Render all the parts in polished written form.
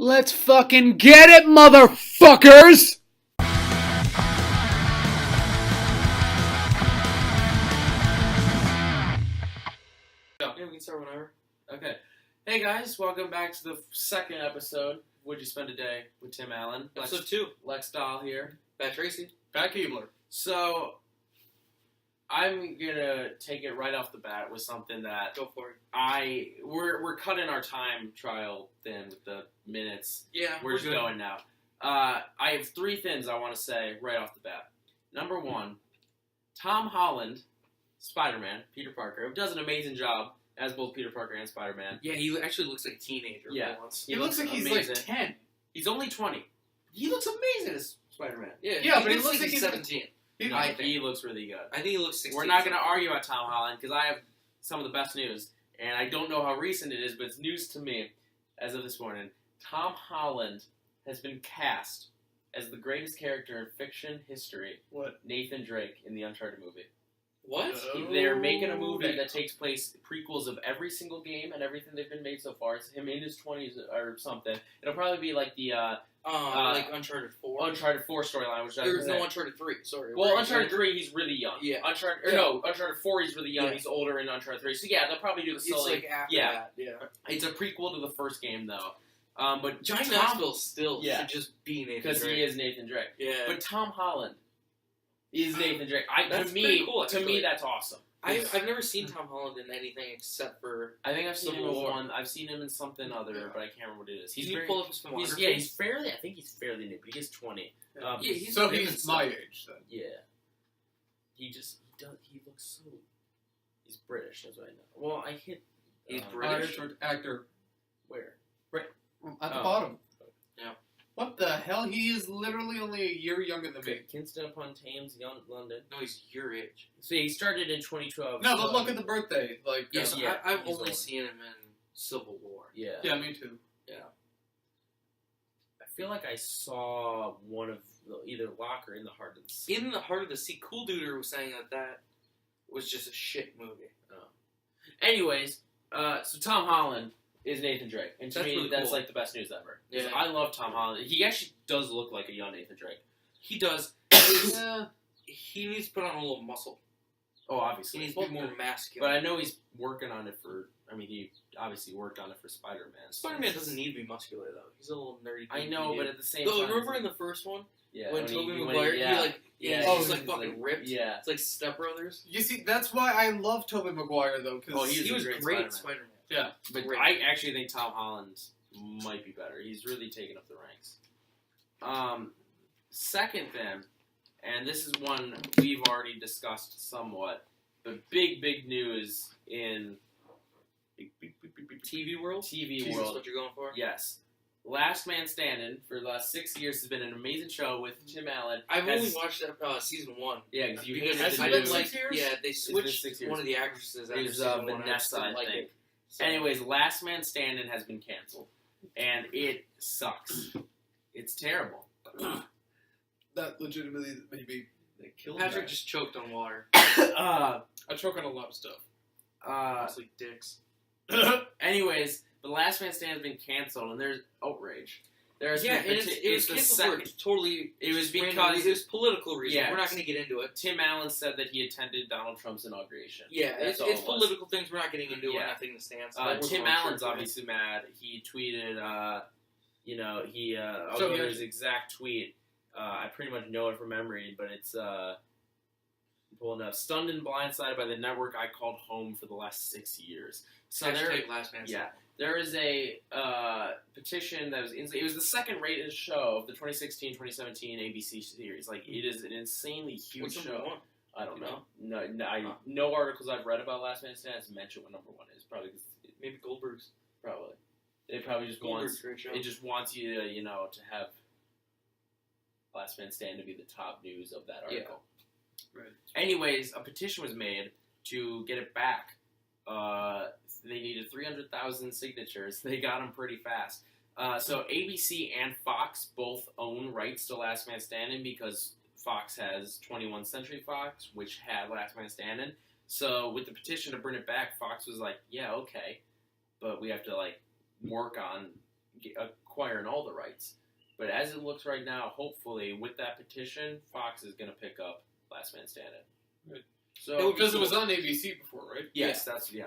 Let's fucking get it, motherfuckers! Yeah, we can start whenever. Okay. Hey guys, welcome back to the second episode. What'd you spend a day with Tim Allen? Episode 2. Lex Dahl here. Pat Tracy. Pat Keebler. So, I'm gonna take it right off the bat with something that Go for it. we're cutting our time trial thin with the minutes. Yeah, We're just going now. I have 3 things I want to say right off the bat. Number 1, Tom Holland, Spider-Man, Peter Parker, does an amazing job as both Peter Parker and Spider-Man. Yeah, he actually looks like a teenager. Yeah. Once. He looks like he's amazing. like 10. He's only 20. He looks amazing as Spider-Man. Yeah, but he looks like he's he's 17. He looks really good. I think he looks 16. We're not going to argue about Tom Holland because I have some of the best news, and I don't know how recent it is, but it's news to me as of this morning. Tom Holland has been cast as the greatest character in fiction history. What? Nathan Drake in the Uncharted movie. What? They're making a movie that takes place prequels of every single game and everything they've been made so far. It's him in his 20s or something. It'll probably be like the like Uncharted 4. Uncharted 4 storyline, which There's no Uncharted 3. Sorry. Well, Uncharted 3, he's really young. Yeah. Uncharted 4, he's really young. Yeah. He's older in Uncharted 3. So yeah, they'll probably do the It's silly. like after yeah. that. Yeah. It's a prequel to the first game, though. But Johnny Tom, Knoxville still Yeah. should just be Nathan because Drake. he is Nathan Drake. Yeah. But Tom Holland is Nathan Drake. That's to pretty me, cool, to me, actually. that's awesome. I've never seen Tom Holland in anything except for... I think I've seen him Civil in War. one. I've seen him in something other, but I can't remember what it is. Can you pull up his filmography? He's fairly. I think he's fairly new, but he's 20. Yeah, he's So him he's and my stuff. age, then. Yeah. He looks so. He's British, that's what I know. Well, I hit. He's British? Actor. Where? At the Oh. bottom. Yeah. What the hell? He is literally only a year younger than me. Kingston upon Thames, young London. No, he's your age. So he started in 2012. No, so- but look at the birthday. Like, Yeah, so yeah, I've he's only old. seen him in Civil War. Yeah. yeah, me too. I feel like I saw one of either Locke or In the Heart of the Sea. In the Heart of the Sea, Cool Duder was saying that was just a shit movie. Anyways, so Tom Holland is Nathan Drake, and to That's me, really that's cool. like the best news ever. 'Cause Yeah. I love Tom Holland. He actually does look like a young Nathan Drake. He does. Yeah. He needs to put on a little muscle. Oh, He obviously. needs to be more But masculine. I know he's working on it for. I mean, he obviously worked on it for Spider-Man. so- Spider-Man doesn't need to be muscular though. He's a little nerdy. I know, but at the same Though, time, remember in the first one yeah, when when Tobey when Maguire, yeah, he's Oh, just like he's fucking ripped. yeah. It's like Step Brothers. You see, that's why I love Tobey Maguire, though, because Oh, He a was great great Spider-Man. Spider-Man. But Great. I actually think Tom Holland might be better. He's really taken up the ranks. Second thing, and this is one we've already discussed somewhat, but big news in TV world. TV Jesus, world. what you're going for? Yes. Last Man Standing for the last 6 years has been an amazing show with Tim Allen. I've Has- only watched season 1. Yeah, because you Because hated Has the it I been didn't new- like. 6 years? Yeah, they been switched 6 years. one of the actresses after It was, season 1. Vanessa, I like think. it. So- Anyways, Last Man Standing has been canceled, and it sucks. It's terrible. that legitimately maybe they killed Patrick me. just choked on water. uh, I choke on a lot of stuff. Mostly dicks. Anyways, the Last Man Stand has been canceled, and there's outrage. There's Yeah, been and it was the canceled second. for totally. It was random because reasons. It was political reasons. Yeah. We're not going to get into it. Tim Allen said that he attended Donald Trump's inauguration. Yeah, That's it's all it was. political things. We're not getting into. Yeah. We're not taking the stance. Tim Allen's obviously mad. He tweeted, I'll So give you there's- his exact tweet. I pretty much know it from memory, but it's, I'm pulling up. Stunned and blindsided by the network I called home for the last 6 years. So Hashtag Last Man yeah, there is a petition that was, it was the second rated show of the 2016-2017 ABC series. Like, it is an insanely huge What's show. number 1? I don't You know. know? No articles I've read about Last Man Standing has mentioned what number 1 is. Probably 'cause Maybe Goldberg's. Probably. It probably just wants. Great show. It just wants you to, to have Last Man Stand to be the top news of that article. Right. Anyways, a petition was made to get it back. They needed 300,000 signatures. They got them pretty fast. So ABC and Fox both own rights to Last Man Standing because Fox has 21st Century Fox, which had Last Man Standing. So with the petition to bring it back, Fox was like, yeah, okay. But we have to, work on acquiring all the rights. But as it looks right now, hopefully, with that petition, Fox is going to pick up Last Man Standing. Right. So Because it was on ABC before, right? Yes, Yeah. that's Right.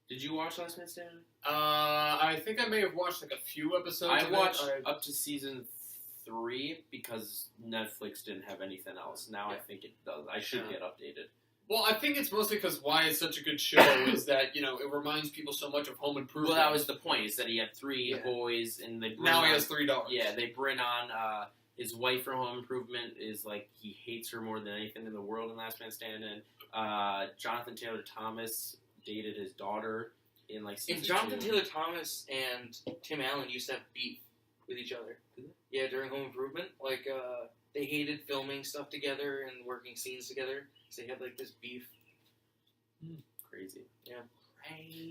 Did you watch Last Man Standing? I think I may have watched like a few episodes. I of watched it. up to season 3 because Netflix didn't have anything else. Now I think it does. I should Yeah. get updated. Well, I think it's mostly because why it's such a good show is that it reminds people so much of Home Improvement. Well, that was the point. Is that he had 3 Yeah. boys, and they bring Now he on- has 3 dogs. Yeah, they bring on his wife from Home Improvement. Is like he hates her more than anything in the world in Last Man Standing. Jonathan Taylor Thomas dated his daughter in like season And Jonathan 2. Taylor Thomas and Tim Allen used to have beef with each other. Yeah, during Home Improvement, like they hated filming stuff together and working scenes together. So they had like this beef. Crazy. Yeah.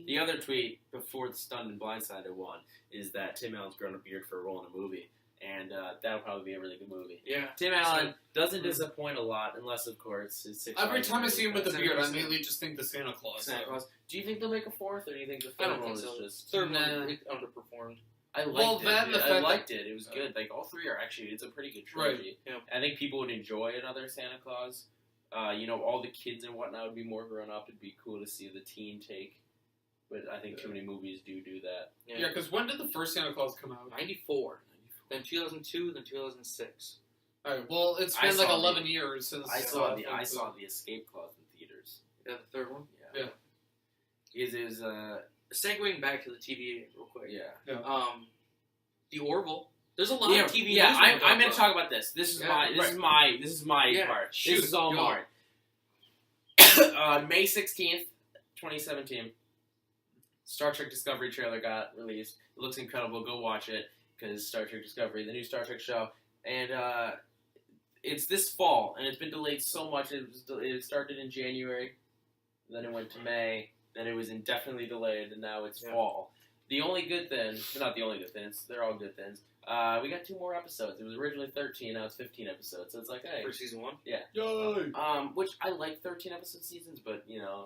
The other tweet before the Stunned and Blindsided one is that Tim Allen's grown a beard for a role in a movie, and that'll probably be a really good movie. Yeah. Tim Allen doesn't disappoint a lot, unless of course it's 6 Every time I see him with the Santa beard, I Claus. mainly just think the Santa Claus. Santa Claus. Do you think they'll make a 4th, or do you think the I 3rd don't one think is so. just? Third Nah. one, it underperformed. I liked Well, it. then the I fact liked it. It was good. Like all 3 are actually. It's a pretty good trilogy. Right. I think people would enjoy another Santa Claus. All the kids and whatnot would be more grown up. It'd be cool to see the teen take. But I think too many movies do that. Yeah, because when did the first Santa Claus come out? 94. Then 2002, then 2006. Alright, well, it's I been like saw 11 years since I saw I saw the Escape Clause in theaters. Yeah, the third one. Yeah. It was Segueing back to the TV real quick. yeah. The Orville. There's a lot of TV. Yeah, news we can I'm going to about. talk about this. This is my Yeah, part. shoot, This is all go. mine. May 16th, 2017. Star Trek Discovery trailer got released. It looks incredible. Go watch it because Star Trek Discovery, the new Star Trek show, and it's this fall, and it's been delayed so much. It started in January, then it went to May, then it was indefinitely delayed, and now it's fall. The only good thing, not the only good things, they're all good things. We got 2 more episodes. It was originally 13, now it's 15 episodes. So it's like, hey, For season 1? Yay! which I like 13 episode seasons, but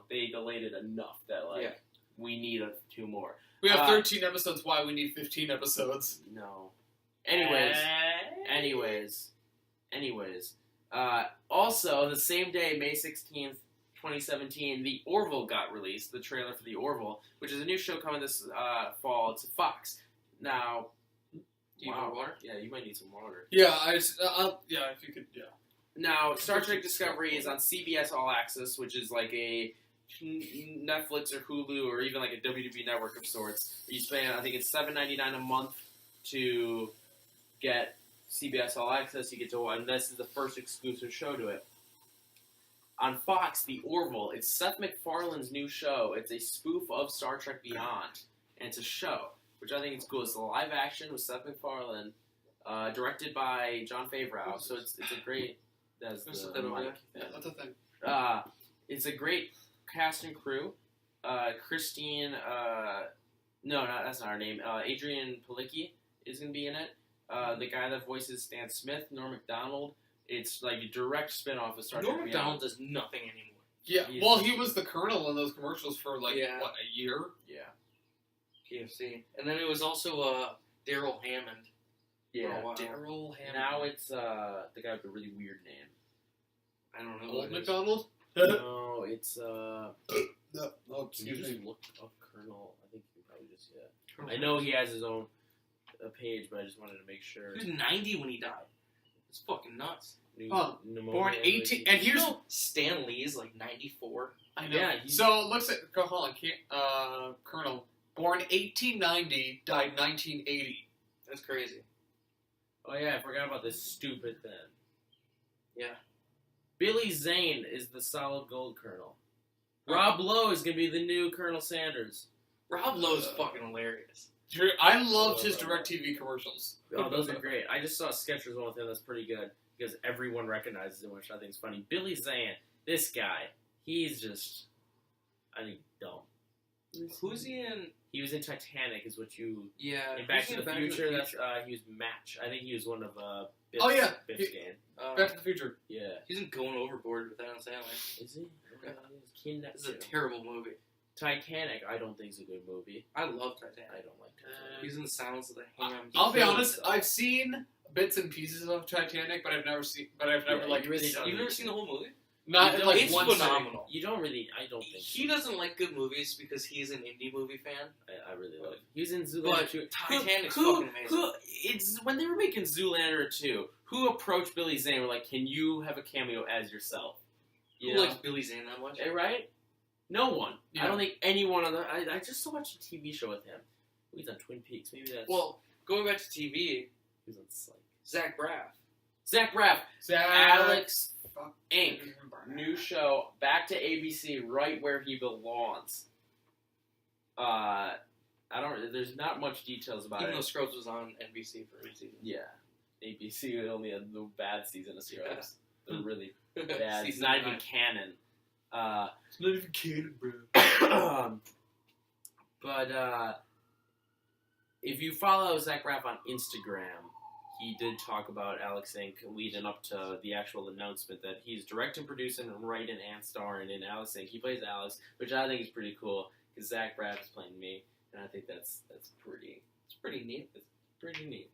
they delayed it enough that we need 2 more. We have 13 episodes, why we need 15 episodes? No. Anyways. Also, the same day, May 16th, 2017, The Orville got released, the trailer for The Orville, which is a new show coming this fall to Fox. Now, Do you want water? Yeah, you might need some water. Yeah, if you could, yeah. Now, Star Trek Discovery is on CBS All Access, which is like a Netflix or Hulu or even like a WWE network of sorts. You spend, I think it's $7.99 a month to get CBS All Access. You get to, and this is the first exclusive show to it. On Fox, The Orville, it's Seth MacFarlane's new show. It's a spoof of Star Trek Beyond, and it's a show, which I think is cool. It's a live action with Seth MacFarlane, directed by Jon Favreau. So it's a great. That's the mic. Yeah, that's a thing. It's a great cast and crew. Christine, that's not her name. Adrian Palicki is going to be in it. The guy that voices Stan Smith, Norm Macdonald. It's like a direct spin-off of Star Trek Norm Beyond. Macdonald does nothing anymore. Yeah, well, he was the Colonel in those commercials for a year? Yeah. KFC. And then it was also Daryl Hammond. Yeah. For a while. Daryl Hammond. Now it's the guy with a really weird name. I don't know. Old what it is. McDonald? No, it's No. Oh, Can you excuse just me. look up Colonel? I think you can probably just I know he has his own page, but I just wanted to make sure. He was 90 when he died. It's fucking nuts. Pneumonia, Born 18, and here's Stan Lee's like 94. I know. Yeah, So it looks like hold on, Colonel. Born 1890, died 1980. That's crazy. Oh yeah, I forgot about this stupid thing. Yeah. Billy Zane is the solid gold Colonel. Rob Lowe is gonna be the new Colonel Sanders. Rob Lowe's fucking hilarious. I loved his DirecTV commercials. Oh, those are great. I just saw a Skechers one with him that's pretty good because everyone recognizes him, which I think is funny. Billy Zane, this guy, he's just, I think, dumb. Who's he in? He was in Titanic, is what you. Yeah. In Back who's to in the Future, that's he was Match. I think he was one of Biff's, Oh, yeah. Biff's gang. Back to the Future. Yeah. He's in Going Overboard with Adam Sandler. Is he? Yeah. Keen This is a terrible movie. Titanic, I don't think is a good movie. I love Titanic. I don't like Titanic. He's in Sounds of the Hams. I'll be honest. I've seen bits and pieces of Titanic, but I've never seen. But I've never Yeah, like. you really don't You've need never to. seen the whole movie? Not in like It's one phenomenal. You don't really. I don't think. He doesn't like good movies because he's an indie movie fan. I really love it. He was in Zoolander But 2. Titanic's fucking amazing. It's when they were making Zoolander 2. Who approached Billy Zane and were like, "Can you have a cameo as yourself?" You Who know? likes Billy Zane that much? Right? No one. Yeah. I don't think anyone on the. I just watched a TV show with him. He's on Twin Peaks. Maybe that's. Well, going back to TV, he was on Psych. Zach Braff. Zach Braff. Zach. Alex Fuck. Inc. New show. Back to ABC, right where he belongs. I don't. There's not much details about Even it. though Scrubs was on NBC for a season. Yeah. ABC only had the bad season of Scrubs. Yeah. They're really bad. It's Season not even 9. canon. It's not even canon, bro. But if you follow Zach Braff on Instagram, he did talk about Alex Inc. leading up to the actual announcement that he's directing, producing, and writing and starring in Alex Inc. He plays Alex, which I think is pretty cool because Zach Braff is playing me, and I think that's pretty. It's pretty neat. It's pretty neat.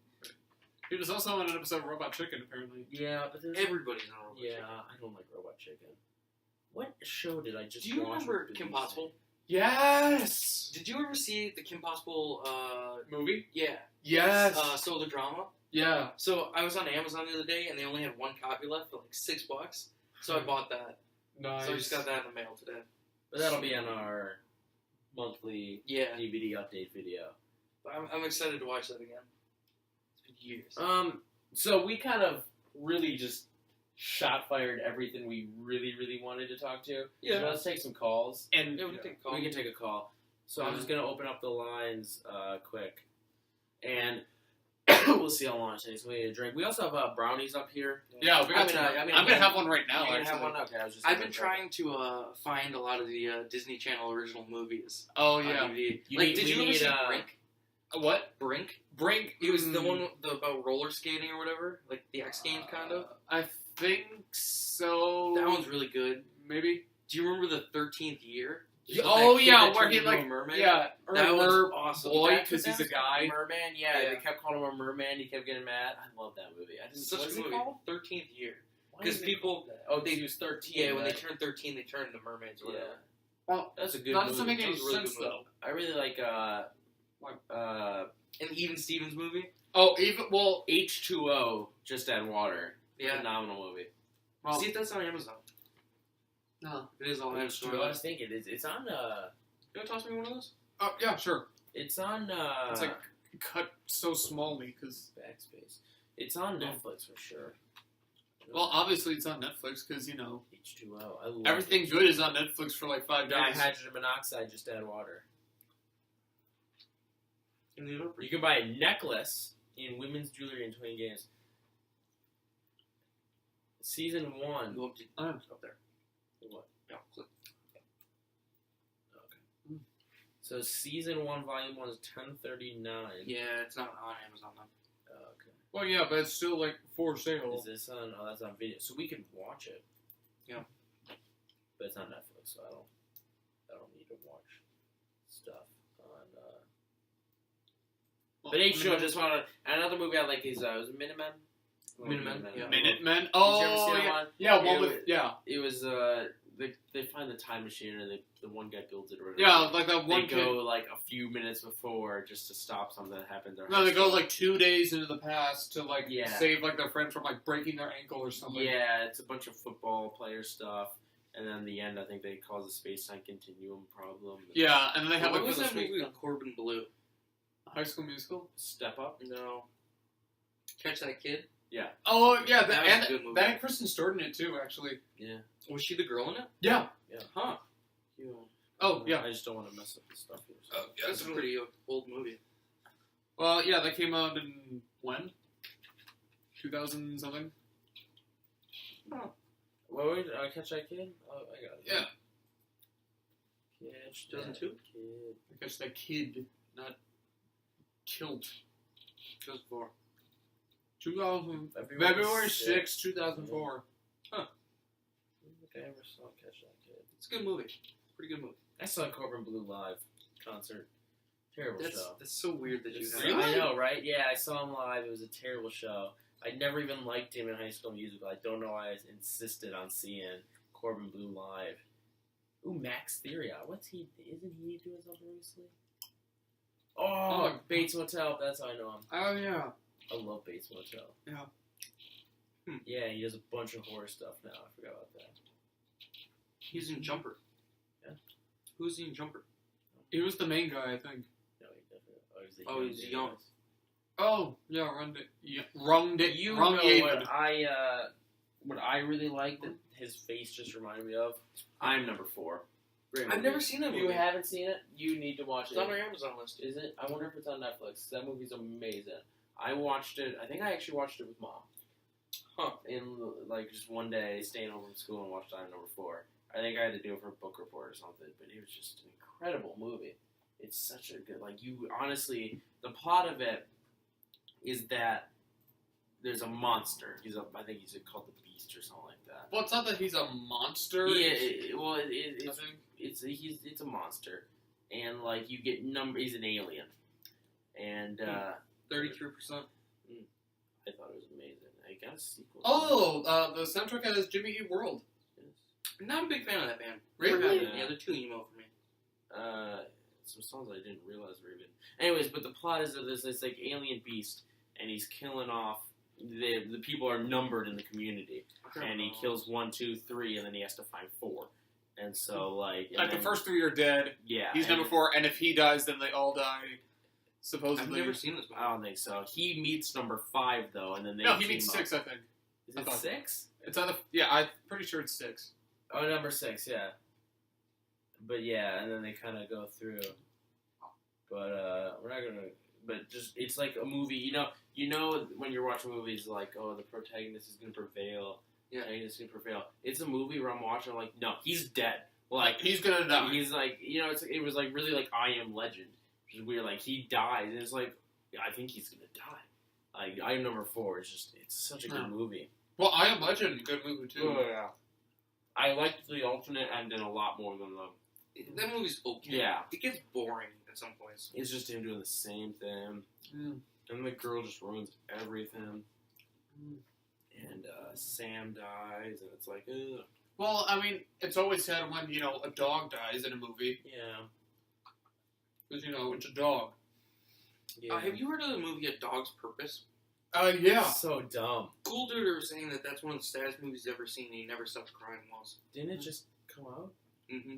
He was also on an episode of Robot Chicken, apparently. Yeah, but there's Everybody's on Robot yeah, Chicken. I don't like Robot Chicken. What show did I just Do you watch remember with Kim Billy Possible? Yes. Did you ever see the Kim Possible, Movie. yeah, Yes. solar drama? Yeah. So I was on Amazon the other day and they only had one copy left for like $6. So I bought that. Nice. So I just got that in the mail today. But that'll be on our monthly Yeah. DVD update video. But I'm excited to watch that again. It's been years. So we kind of really just shot fired everything we really wanted to talk to. Yeah. So let's take some calls. And Yeah, we can take a call. We can take a call. So I'm just gonna open up the lines quick, and we'll see how long it takes. We need a drink. We also have brownies up here. yeah, we got. I'm gonna have one right now. You're gonna Actually. have one? Okay, I was just. I've gonna been check trying to find a lot of the Disney Channel original movies Oh on yeah. DVD. You Like, need- did we you ever need, see Brink? What? Brink? Brink. It was the one about roller skating or whatever, like the X Games kind of. I think so. That one's really good. Maybe. Do you remember the 13th Year? Yeah, That oh kid yeah, that where turned he into a like mermaid? yeah, or That a was mer awesome. boy That- because he's a that's guy. Merman, yeah, Yeah. They kept calling him a merman. He kept getting mad. I love that movie. I didn't. Such what is a it movie. called? 13th Year. Why 'Cause is it people- called that? Oh, he was 13. Yeah, when they right? turn 13, they turn into mermaids or Yeah, whatever. Well, that's a good that movie. doesn't make any That was a really sense good movie. though. I really like An Even Stevens movie? Oh, even well, H2O. Just add water. Yeah. Phenomenal movie. well See if that's on Amazon. no. It is on H2O. I Amazon. was thinking it's on. You want to toss me one of those? Oh yeah, sure. It's on. It's like cut so smallly because Backspace. It's on Netflix for sure. well, obviously it's on Netflix because you know H2O. I love everything H2O. good is on Netflix for like 5 days. Dihydrogen monoxide. Just add water. Can you You can buy a necklace in women's jewelry and twin games. Season 1. go up, to, up there. What? Yeah, click. Okay. So season 1, volume 1 is 1039. Yeah, it's not on Amazon though. Okay. Well, yeah, but it's still like for sale. Is this on? Oh, that's on video. So we can watch it. Yeah. But it's on Netflix, so I don't need to watch stuff on. Well, But I H2O mean, just wanted another movie I like is was it Minutemen? Minutemen, yeah. Minutemen. Did you ever Oh see that yeah, one? yeah, Yeah, one with yeah, It was they find the time machine and the one guy builds it or whatever. yeah, like that They one go kid. like a few minutes before just to stop something that happened. No, they go like 2 days into the past to like Yeah. save like their friend from like breaking their ankle or something. Yeah, it's a bunch of football player stuff, and then in the end, I think they cause a space-time continuum problem. Yeah, and then they have What like was this that movie with Corbin Blue? High School Musical. Step up. No. Catch That Kid? Oh yeah, That was a good movie. that and Kristen Stewart in it too, actually. Yeah. Was she the girl in it? Yeah. Huh. Oh yeah. I just don't want to mess up the stuff here. So. Oh, yeah, That's a pretty old movie. Well, yeah, that came out in when? 2000 something. What was Catch That Kid? Oh, I got it. Yeah. Catch 2002? That Kid. Because that kid, not killed. 2004. 2000 February February 6th. 6, 2004. I don't think I ever saw Catch That Kid. It's a good movie. Pretty good movie. I saw Corbin Blue live concert. Terrible show. That's so weird that you have. Really? I know, right? Yeah, I saw him live. It was a terrible show. I never even liked him in High School Musical. I don't know why I insisted on seeing Corbin Blue live. Ooh, Max Theria. What's he? Isn't he doing something recently? Oh, Bates Motel. That's how I know him. Oh, yeah. I love Bates Motel. Yeah. Yeah, he does a bunch of horror stuff now. I forgot about that. He's in Jumper. Yeah. Who's in Jumper? He was the main guy, I think. No, he definitely. Oh, he's young. Oh, yeah, Rung it. You Rung know David. what I really like that his face just reminded me of? I'm number 4. Great I've movie. never seen that movie. You haven't seen it? You need to watch It's it. on our Amazon list. Is it? I wonder if it's on Netflix. That movie's amazing. I watched it. I think I actually watched it with Mom. Huh. In like just one day, staying home from school and watched Time Number 4. I think I had to do it for a book report or something, but it was just an incredible movie. It's such a good, like, you honestly, the plot of it is that there's a monster. I think he's called the Beast or something like that. Well, it's not that he's a monster. Yeah, It's it's a monster, and like you get he's an alien, and 33%. I thought it was amazing. I got a sequel. Oh, the soundtrack has Jimmy Eat World. Yes. I'm not a big fan of that band. Really? Yeah, they're too emo for me. Some songs I didn't realize were even. Anyways, but the plot is that there's this like alien beast, and he's killing off the people are numbered in the community, and he kills 1, 2, 3, and then he has to find 4, and so like The first 3 are dead. yeah, He's number 4, and if he dies, then they all die. I've Supposedly. never seen this movie. I don't think so. He meets number 5 though, and then they No, he team meets up. 6, I think. Is I it thought- 6? It's on the. Yeah, I'm pretty sure it's 6. Oh, number 6, yeah. But yeah, and then they kind of go through. But we're not gonna. But just it's like a movie. You know when you're watching movies like, oh, the protagonist is gonna prevail. Yeah. The protagonist is gonna prevail. It's a movie where I'm watching. I'm like, no, he's dead. Like He's gonna die. he's like, it was like really like I Am Legend, which is weird. Like he dies, and it's like I think he's gonna die. Like I Am Number 4 is just it's such a good movie. Well, I Am Legend, good movie too. Oh, yeah. I liked the alternate ending a lot more than the. That movie's okay. Yeah. It gets boring at some points. It's just him doing the same thing. Mm. And the girl just ruins everything. And Sam dies, and it's like, ugh. Well, I mean, it's always sad when, a dog dies in a movie. Yeah. Because, it's a dog. Yeah. Have you heard of the movie A Dog's Purpose? Yeah. So dumb. Cool Dude was saying that that's one of the saddest movies he's ever seen, and he never stopped crying once. Didn't it just come out? Mm-hmm.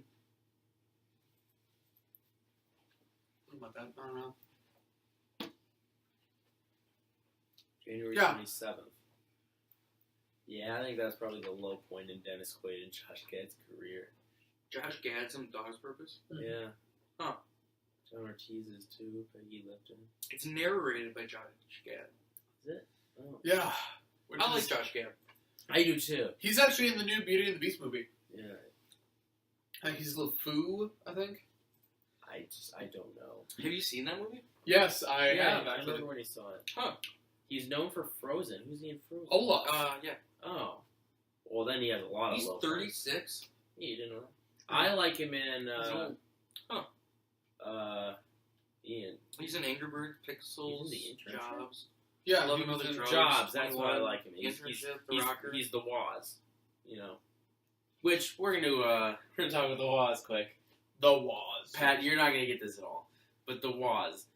What about that? I don't know. January Yeah. 27th. Yeah, I think that's probably the low point in Dennis Quaid and Josh Gad's career. Josh Gad's in Dog's Purpose? Yeah. Huh. John Ortiz is too, Peggy Lipton. It's narrated by Josh Gad. Is it? Oh. Yeah. I like Josh Gad. I do too. He's actually in the new Beauty and the Beast movie. Yeah. He's LeFou, I think. I don't know. Have you seen that movie? Yes, I yeah, have, I actually. remember when he saw it. Huh. He's known for Frozen. Who's he in Frozen? Olaf. Yeah. Oh. Well, then he has a lot He's of love. 36. Yeah, you didn't know that? I like him in, He's old. Ian. He's in Angry Birds, Pixels, He's in The Internship? Jobs. Yeah, Love he and was Other in Drugs. Jobs, that's why I 21, like him. Internship, The Rocker. He's the Woz, Which, we're gonna talk about the Woz quick. The Woz. Pat, you're not gonna get this at all. But the Woz.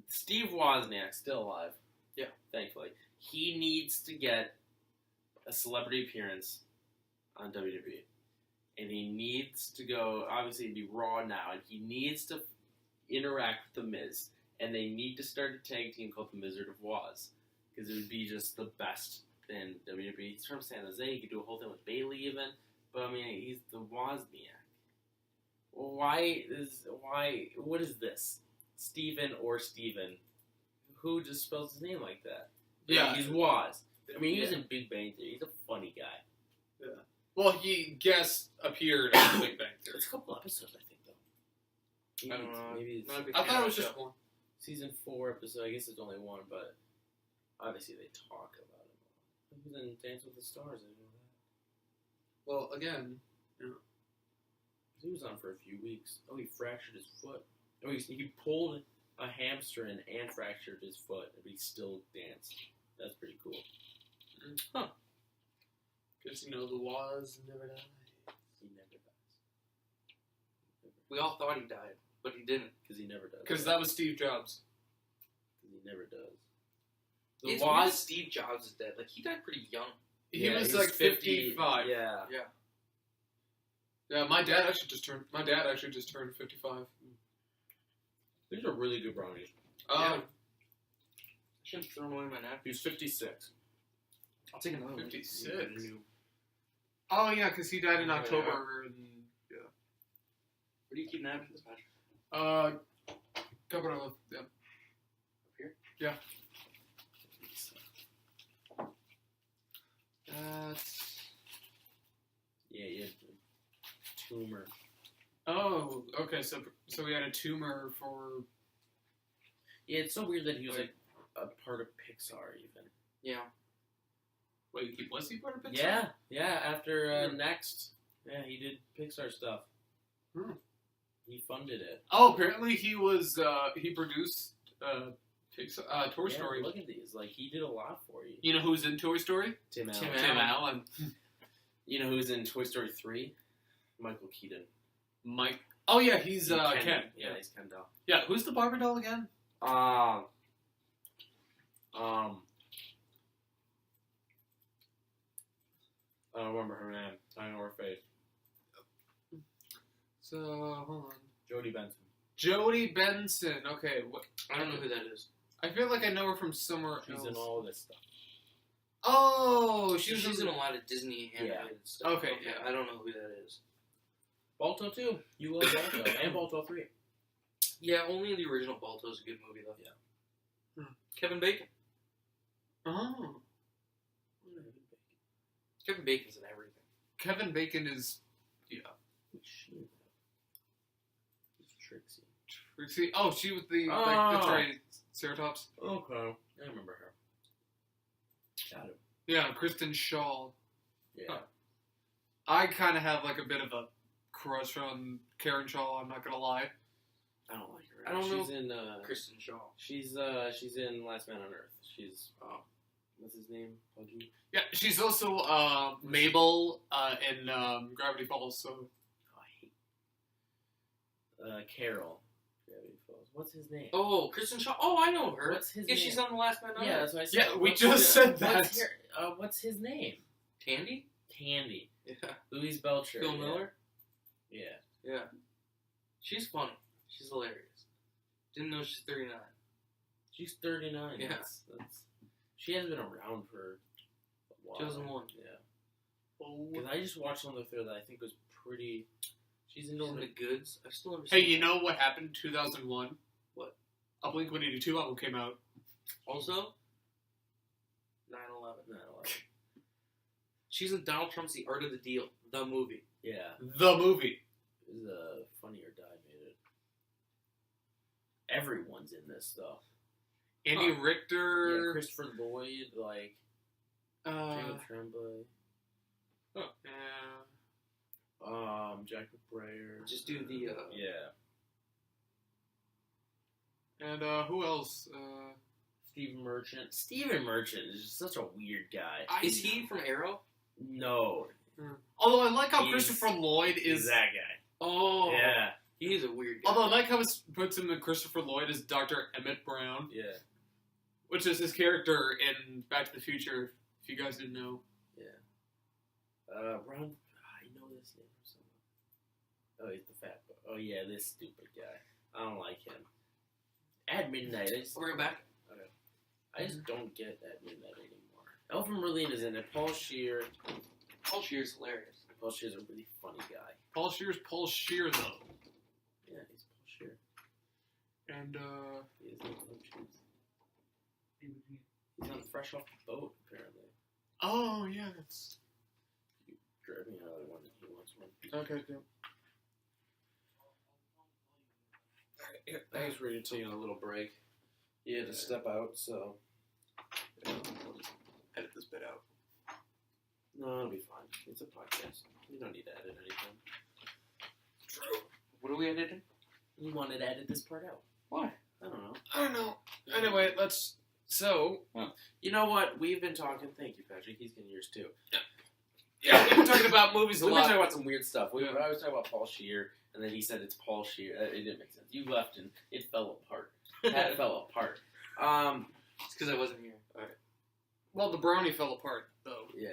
Steve Wozniak, still alive. Yeah. Thankfully. He needs to get a celebrity appearance on WWE. And he needs to go, obviously it'd be Raw now, and he needs to interact with The Miz. And they need to start a tag team called the Wizard of Woz. Because it would be just the best in WWE. He's from San Jose, he could do a whole thing with Bayley even. But I mean, he's the Wozniak. What is this? Steven or Steven? Who just spells his name like that? Yeah. He's Woz. I mean, he was in Big Bang Theory. He's a funny guy. Yeah. Well, he guest appeared on Big Bang Theory. It's a couple episodes, I think, though. I don't know. Maybe it's Not a big I fan thought it of was the just show. one. season 4 episode. I guess it's only one, but obviously they talk about it. He was in Dance with the Stars. I didn't know that. Well, again, He was on for a few weeks. Oh, he fractured his foot. Oh, he pulled a hamstring and fractured his foot, but he still danced. That's pretty cool. Huh. Because, the was never dies. He never dies. We all thought he died, but he didn't. Because he never does. Because that was Steve Jobs. Because he never does. It's weird that Steve Jobs is dead. Like, he died pretty young. He was like 55. Yeah. Yeah, my dad actually just turned 55. These are really good brownies. I should have thrown away my napkin. He's 56. I'll take another 56. one. Oh, yeah, because he died in October. And, Where do you keep napkins, Patrick? Cover it with them. Up here? Yeah. That's... Yeah, he had a tumor. Oh, okay, so we had a tumor for... Yeah, it's so weird that he was, like, a part of Pixar, even. Yeah. Wait, was he part of Pixar? Yeah, after Next. Yeah, he did Pixar stuff. He funded it. Oh, apparently he was, he produced, Toy Story. Look at these. Like, he did a lot for you. You know who's in Toy Story? Tim Allen. Tim Allen. You know who's in Toy Story 3? Michael Keaton. Mike. Oh, yeah, he's, Ken. Yeah, he's Ken doll. Yeah, who's the Barbie doll again? I don't remember her name. I know her face. So, hold on. Jodie Benson. Jodie Benson. Okay, what? I don't know who that is. I feel like I know her from somewhere She's else. in all this stuff. Oh, She's in a lot of Disney animated stuff. Okay, yeah. I don't know who that is. Balto 2. You love Balto. And Balto 3. Yeah, only the original Balto is a good movie, though. Yeah. Kevin Bacon. Oh. Kevin Bacon's in everything. Kevin Bacon is... Yeah. She's Trixie. Trixie. Oh, she was the Triceratops. Okay. I remember her. Got it. Yeah, Kristen Shaw. Yeah. Huh. I kind of have like a bit of a crush on Karen Shaw. I'm not gonna lie. I don't like her. I don't know. She's in Kristen Shaw. She's in Last Man on Earth. She's what's his name? Puggy. Yeah, she's also Mabel in Gravity Falls. So I hate Carol. Gravity Falls. What's his name? Oh, Kristen Shaw. Oh, I know her. What's his yeah, name? she's on The Last Man on Yeah, Earth. that's what I said. yeah, we just said that. What's his name? Tandy? Tandy. Yeah. Louise Belcher. Phil Miller? Yeah. Yeah. She's funny. She's hilarious. Didn't know she's 39. She's 39. Yeah. That's, she hasn't been around for a while. 2001. Yeah. Oh. Because I just watched something with her that I think was pretty... She's in She's in the goods. I've still never seen Hey, you know what happened in 2001? What? A Blink-182 album came out. Also, 9/11. 9/11. She's in Donald Trump's The Art of the Deal, the movie. Yeah. The movie. It was Funny or Die made it. Everyone's in this stuff. Andy Richter. Yeah, Christopher Lloyd, like... Jacob Tremblay. Yeah. Jack McBrayer. Just do the... Yeah. And who else? Stephen Merchant. Stephen Merchant is just such a weird guy. Is he from Arrow? No. Although I like how He's- Christopher Lloyd is... He's that guy. Oh. Yeah. He's a weird guy. Although I like how it puts him in Christopher Lloyd as Dr. Emmett Brown, Yeah. which is his character in Back to the Future, if you guys didn't know. Yeah. Ron... I know this name from somewhere. Oh, he's the fat boy. Oh, yeah, this stupid guy. I don't like him. At Midnight, We're back. I just don't get At Midnight anymore. Elvin Merlin is in it. Paul Scheer. Paul Scheer's hilarious. Paul Scheer's a really funny guy. Paul Scheer's Paul Scheer, though. Yeah, he's Paul Scheer. And, He is no shoes. He's on Fresh Off the Boat, apparently. oh, yeah, that's... Drive me how I wanted. He wants one. Okay, yeah. Thanks for taking a little break. He had to step out, so... Edit this bit out. No, it'll be fine. It's a podcast. You don't need to edit anything. What are we editing? You wanted to edit this part out. Why? I don't know. Anyway, so... You know what? We've been talking... Thank you, Patrick. He's getting yours, too. Yeah, we've been talking about movies a We've lot. been talking about some weird stuff. I was talking about Paul Scheer, and then he said it's Paul Scheer. It didn't make sense. You left, and it fell apart. That fell apart. It's because I wasn't here. Alright. Well, the brownie fell apart, though. Yeah.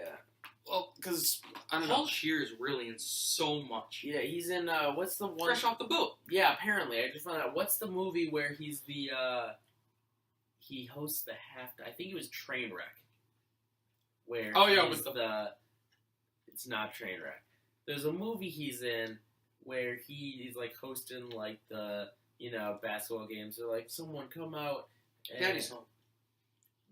Well, because, I don't Paul know. Scheer is really in so much. Yeah, he's in, what's the one... Fresh off the boat. Yeah, apparently. I just found out. What's the movie where he's the, he hosts the I think it was Trainwreck. Where Oh, yeah, he's with it's not Trainwreck. There's a movie he's in where he's, like, hosting, like, the, basketball games. They're like, someone come out. Daddy's Home.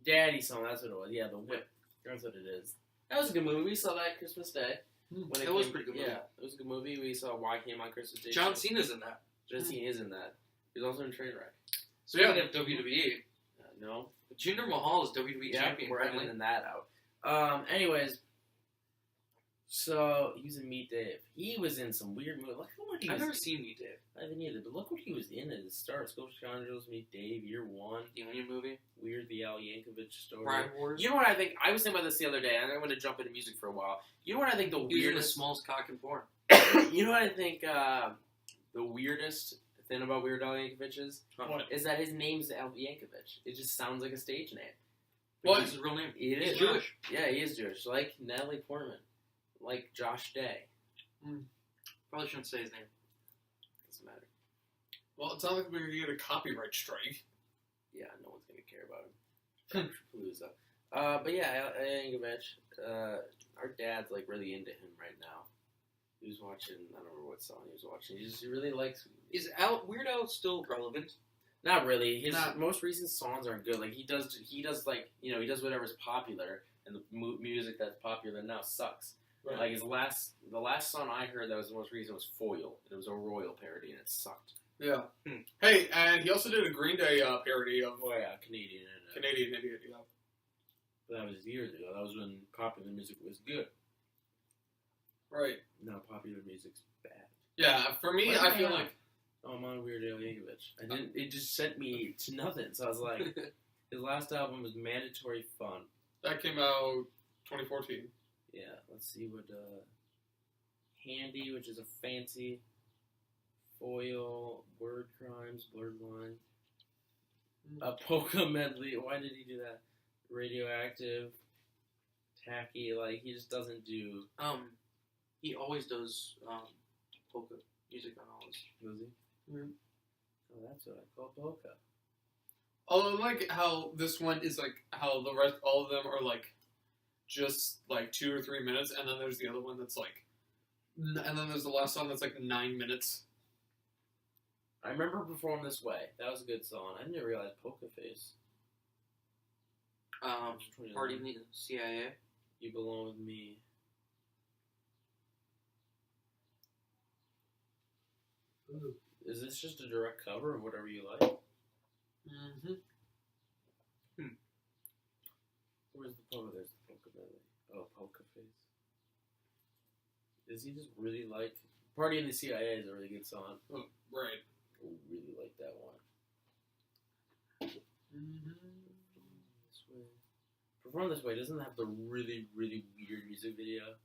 Daddy's Home, that's what it was. Yeah, The Whip. That's what it is. That was a good movie. We saw that Christmas Day. That was a pretty good movie. Yeah, it was a good movie. We saw Why Came on Christmas Day. John Cena's in that. John Cena is in that. He's also in Trainwreck. Speaking of WWE, No. Jinder Mahal is WWE champion. We're currently. editing that out. Anyways, so he was in Meet Dave. He was in some weird movie. Look at what he I've was never seen Meet Dave. I haven't either, but look what he was in at the start. Scotia Scoundrels, Meet Dave, Year One, The Onion movie. Weird, the Al Yankovic story. Bride Wars. You know what I think? I was thinking about this the other day, and I'm going to jump into music for a while. You know what I think the He was in the weirdest... smallest cock in porn. You know what I think the weirdest thing about Weird Al Yankovic is that his name's Al Yankovic. It just sounds like a stage name. What is his real name? It He's is. Jewish. Yeah, he is Jewish. Like Natalie Portman. Like Josh Day. Probably shouldn't say his name. Doesn't matter. Well, it's not like we're going to get a copyright strike. Yeah, no one's going to care about him. Palooza. But yeah, Al Yankovic, our dad's like really into him right now. He was watching, I don't remember what song he was watching. He really likes... Is Weird Al still relevant? Not really. His most recent songs aren't good. Like he does like he does whatever's popular, and the music that's popular now sucks. Right. Like the last song I heard that was the most recent was Foil. It was a Royal parody, and it sucked. Yeah. Hey, and he also did a Green Day parody of Canadian. Canadian Idiot. Yeah. But that was years ago. That was when popular music was good. Right. Now popular music's bad. Yeah. For me, I feel like. Oh, I'm on Weird Al Yankovic. It just sent me to nothing. So I was like, his last album was Mandatory Fun. That came out 2014. Yeah, let's see what, Handy, which is a fancy, Foil, Word Crimes, Blurred Line, a Polka Medley, why did he do that? Radioactive, Tacky, like, he just doesn't do... He always does, polka music on all his... Does he? Mm-hmm. Oh, that's what I call polka. Although, like, how this one is, like, how the rest, all of them are, like, just, like, 2 or 3 minutes, and then there's the other one that's, like, and then there's the last song that's, like, 9 minutes. I remember Perform This Way. That was a good song. I didn't realize Polka Face. Party in the CIA. You Belong With Me. Ooh. Is this just a direct cover of Whatever You Like? Mm-hmm. Where's the polka? There's the polka belly. Oh, Polka Face. Does he just really like... Party in the CIA is a really good song. Oh, right. I really like that one. This way. Perform This Way doesn't have the really, really weird music video.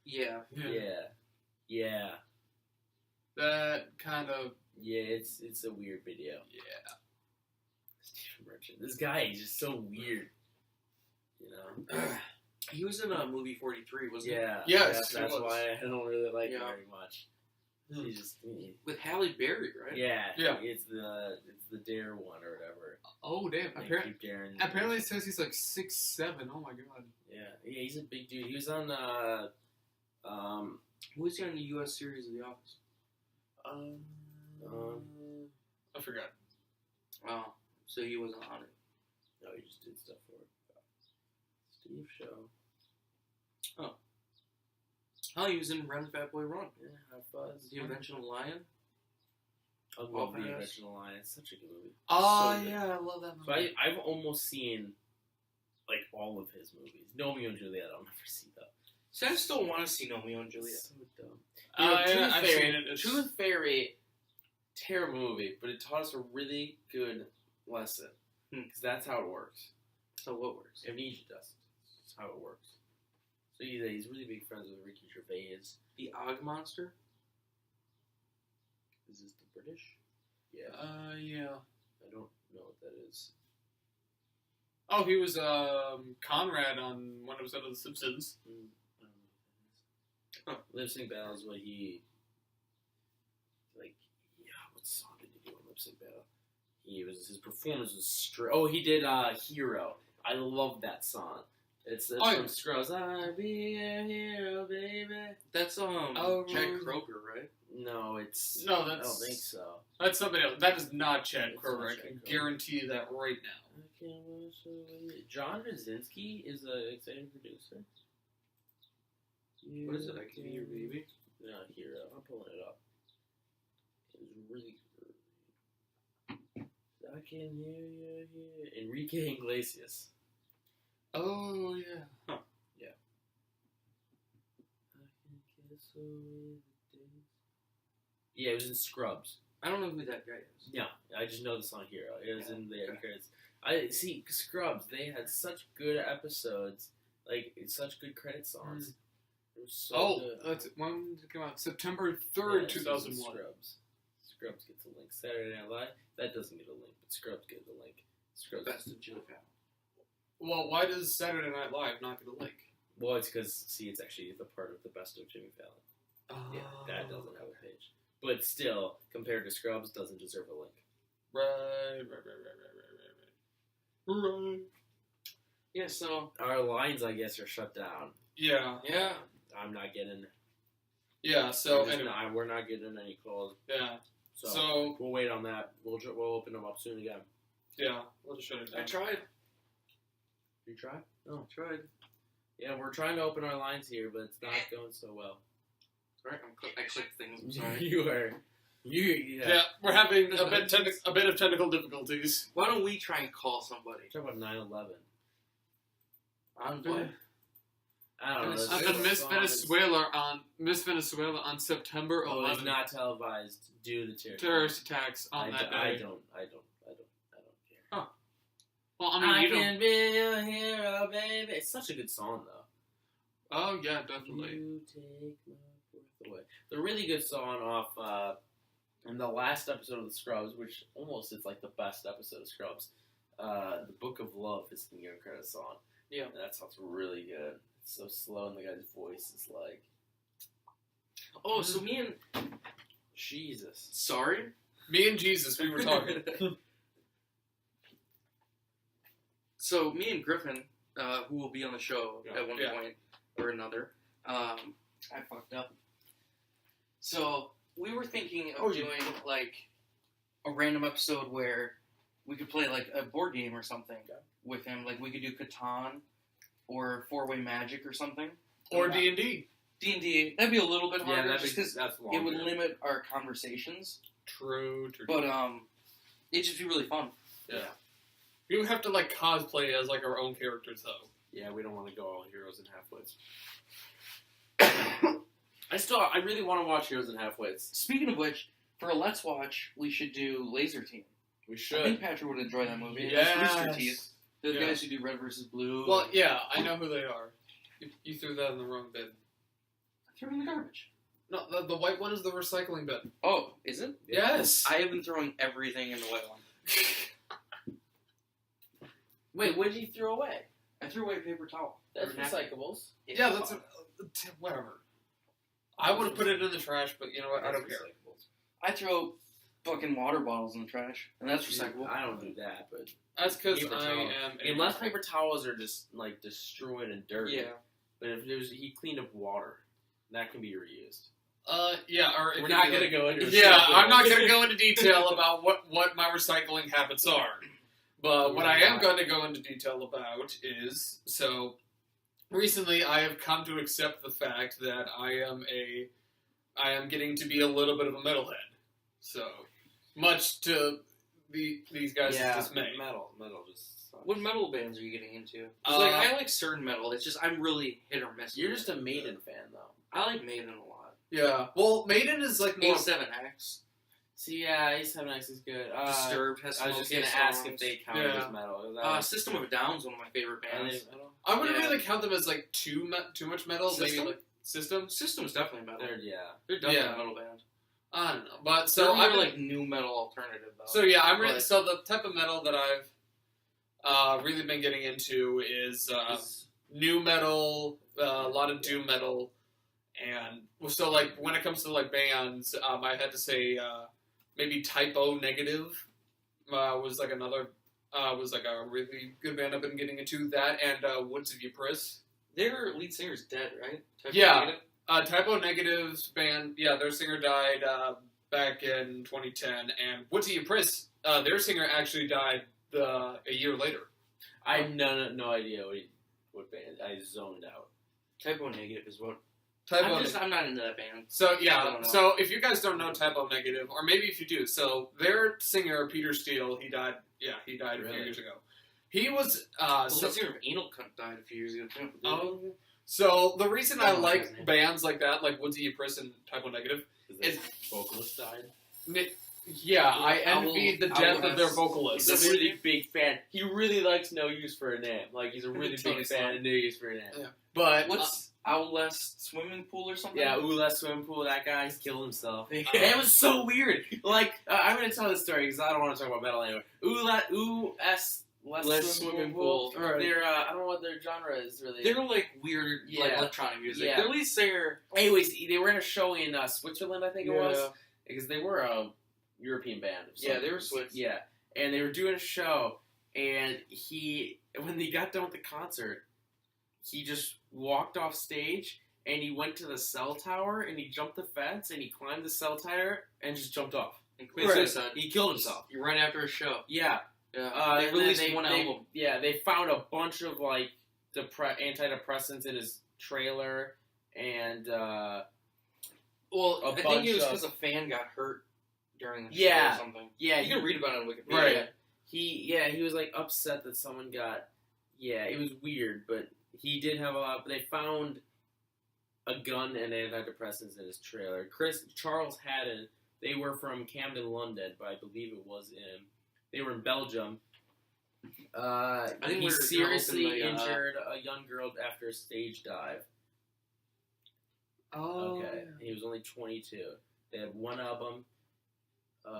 Yeah. Yeah. That kind of... Yeah, it's a weird video. Yeah. Stephen Merchant. This guy is just so weird. You know? He was in movie 43, wasn't he? Yeah. Yes, that's why I don't really like him Yeah. very much. He's just... With Halle Berry, right? Yeah. Yeah. It's the Dare one or whatever. Oh, damn. Like, keep daring. Apparently it says he's like 6'7". Oh, my God. Yeah, he's a big dude. He was on, Who was he on the U.S. series of The Office? I forgot. Oh, so he wasn't on it. No, he just did stuff for it. Steve Show. Oh, he was in Run Fat Boy Run. Yeah, Hot Fuzz. The Invention of Lion. I love Wildfire. The Invention of Lion. It's such a good movie. Oh, So good. yeah, I love that So movie. I've almost seen, like, all of his movies. Romeo and Juliet, I'll never see, though. So I still want to see Romeo and Juliet. So dumb. Yeah, Tooth I've Fairy, seen it. It's- Tooth Fairy Terrible movie, but it taught us a really good lesson. Because that's how it works. So what works? Amnesia does. That's how it works. So he's really big friends with Ricky Gervais. The Og Monster? Is this the British? Yeah. Yeah. I don't know what that is. Oh, he was Conrad on one episode of The Simpsons. I don't know what that is. Lip Sync Battle is what he... What song did he do on Lip Sync Battle? His performance was straight. Oh, he did Hero. I love that song. It's from Scrubs. I'll be a hero, baby. That's Jack Kroger, right? No, it's... No, that's... I don't think so. That's somebody else. That is not Chad Kroger. I Chad can Kroger. guarantee you that right now. John Krasinski is the executive producer. What is it? I Can Be Your Baby? No, Hero. I'm pulling it up. It was really good. I can hear you here. Enrique Iglesias. Oh, yeah. Huh. Yeah. I can kiss away the days. Yeah, it was in Scrubs. I don't know who that guy is. Yeah, I just know the song Hero. It was in there. Okay. I see Scrubs. They had such good episodes, like such good credit songs. It was so good. That's when did it come out? September 3rd, Yeah, 2001. Scrubs. Scrubs gets a link. Saturday Night Live. That doesn't get a link, but Scrubs gets a link. Scrubs. Best of Jimmy Fallon. Well, why does Saturday Night Live not get a link? Well, it's because it's actually the part of the Best of Jimmy Fallon. Oh. Yeah, that doesn't have a page, but still, compared to Scrubs, doesn't deserve a link. Right. Yeah, so... Our lines, I guess, are shut down. Yeah. Yeah. I'm not getting. Yeah, so... We're not getting any calls. Yeah. So we'll wait on that. We'll open them up soon again. Yeah, we'll just shut it down. I tried. You try? Oh, I tried. Yeah, we're trying to open our lines here, but it's not going so well. Alright, I clicked things, I'm sorry. You are. Yeah, we're having a bit of technical difficulties. Why don't we try and call somebody? Talk about 9/11. On what? I don't know. And then Miss Venezuela on September 11th. It's not televised due to terrorist attacks on that day. I don't care. Huh. Well, I mean, you can be your hero, baby. It's such a good song, though. Oh yeah, definitely. You take my breath away. The really good song off in the last episode of the Scrubs, which almost is like the best episode of Scrubs. The Book of Love is the new credit song. Yeah, that sounds really good. It's so slow, and the guy's voice is like. Oh, so me and Jesus. Sorry, me and Jesus, we were talking. So me and Griffin, who will be on the show at one point or another, I fucked up. So we were thinking of doing like a random episode where we could play like a board game or something with him. Like we could do Catan or 4-Way Magic or something. Or D&D. D&D. That'd be a little bit harder just because it would limit our conversations. True. But it'd just be really fun. Yeah. We would have to like cosplay as like our own characters though. Yeah, we don't want to go all heroes and half-wits. I really want to watch Heroes and Half-Wits. Speaking of which, for a Let's Watch, we should do Laser Team. We should. I think Patrick would enjoy that movie. Yes. Rooster Teeth. The guys who do Red vs. Blue. Well, yeah, I know who they are. You threw that in the wrong bin. I threw it in the garbage. No, the white one is the recycling bin. Oh, is it? Yes. I have been throwing everything in the white one. Wait, what did you throw away? I threw away a paper towel. That's recyclables. Yeah, that's whatever. I would have put it in the trash, but you know what? I don't care. I throw fucking water bottles in the trash, and that's recyclable. I don't do that, but that's because I am. Unless paper towels are just like destroyed and dirty. Yeah. But if he cleaned up water, that can be reused. Yeah. Or we're not gonna go into. I'm not gonna go into detail about what my recycling habits are. But what I am going to go into detail about is, so recently I have come to accept the fact that I am getting to be a little bit of a metalhead. So, much to these guys' dismay. Metal just sucks. What metal bands are you getting into? I like certain metal. It's just I'm really hit or miss. You're just a Maiden fan, though. I like Maiden a lot. Yeah. Well, Maiden is like more A7X. See, yeah, A7X is good. Disturbed has some I was just okay gonna ask songs. if they counted as metal. System of a Down's one of my favorite bands. I wouldn't really count them as like too much metal. System? Maybe like System. System's definitely metal. They're Definitely a metal band. I don't know, but So so they're I'm like new metal alternative though. So yeah, I'm really But- so the type of metal that I've really been getting into is new metal, a lot of doom metal, and so like when it comes to like bands, I had to say maybe Typo Negative was like another was like a really good band I've been getting into. That and Woods of Ypres. Their lead singer's dead, right? Yeah. Typo Negative's band, their singer died back in 2010, and Woods of Ypres, their singer actually died a year later. I have no idea what band. I zoned out. Typo Negative is what. Typo I'm not into that band. So I yeah, don't know. so if you guys don't know Typo Negative, or maybe if you do, so their singer Peter Steele, he died a few Really? years ago. He was The lead singer of Anal Cunt died a few years ago too. so the reason I Oh, like okay. bands like that, like Woods of Ypres and Typo Negative, Is the vocalist died? I envy the death of their He's vocalist. a really big fan. He really likes No Use for a Name. Like, he's a really Totally big fan fine. of No Use for a Name. Yeah. But What's Owless Swimming Pool or something? Yeah, Less Swimming Pool, that guy's killed himself. Yeah. It was so weird. Like, I'm going to tell this story because I don't want to talk about metal anymore. Less Swimming Pool. Alright. They're, I don't know what their genre is really. They're like weird, like Yeah. electronic music. Yeah. Their lead singer. Anyways, they were in a show in Switzerland, I think it was. Because they were a European band. Of Yeah, some- they were Swiss. Yeah. And they were doing a show, and when they got done with the concert, he just walked off stage, and he went to the cell tower, and he jumped the fence, and he climbed the cell tower, and just jumped off. And committed suicide. He killed himself. You're right after a show. Yeah. Yeah. And they then released one album. Yeah, they found a bunch of, like, antidepressants in his trailer, and, Well, a I think bunch it was of- because a fan got hurt during the show Yeah. or something. yeah, You can read about it on Wikipedia. Right. He was, like, upset that someone got, it was weird, but he did have a lot, but they found a gun and antidepressants in his trailer. Charles Haddon, they were from Camden, London, but I believe it was they were in Belgium. think He we're seriously gonna open the, injured a young girl after a stage dive. Okay. He was only 22. They had one album.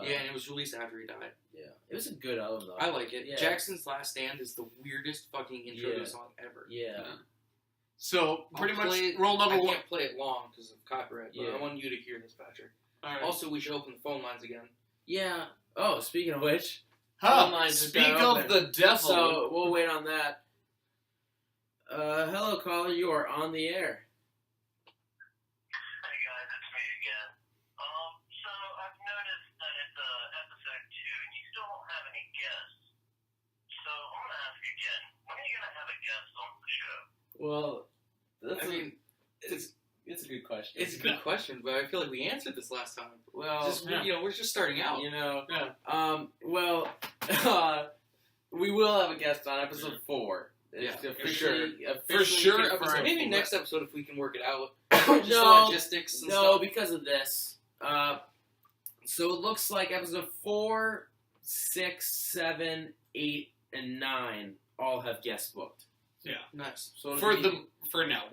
Yeah, and it was released after he died. Yeah. It was a good album, though. I like it. Yeah. Jackson's Last Stand is the weirdest fucking intro to Yeah. a song ever. Yeah. So pretty I'll much play it- rule number I one. can't play it long because of copyright, but Yeah. I want you to hear this, Patrick. All right. Also, we should open the phone lines again. Yeah. Oh, speaking of which, Huh, phone lines just speak got of open. the devil. So we'll wait on that. Hello, caller. You are on the air. Hey guys, it's me again. So I've noticed that it's episode 2 and you still don't have any guests. So I'm gonna ask again, when are you gonna have a guest on the show? Well, I mean, it's a good question. it's a good question, but I feel like we answered this last time. Well, Just, we're just starting out. We will have a guest on episode 4. Yeah, It's for officially- sure. officially For sure, confirmed. episode Maybe four. next episode if we can work it out. No, Just the logistics and No, stuff. because of this. So it looks like episode 4, 6, 7, 8, and 9 all have guests booked. Nice. So For now,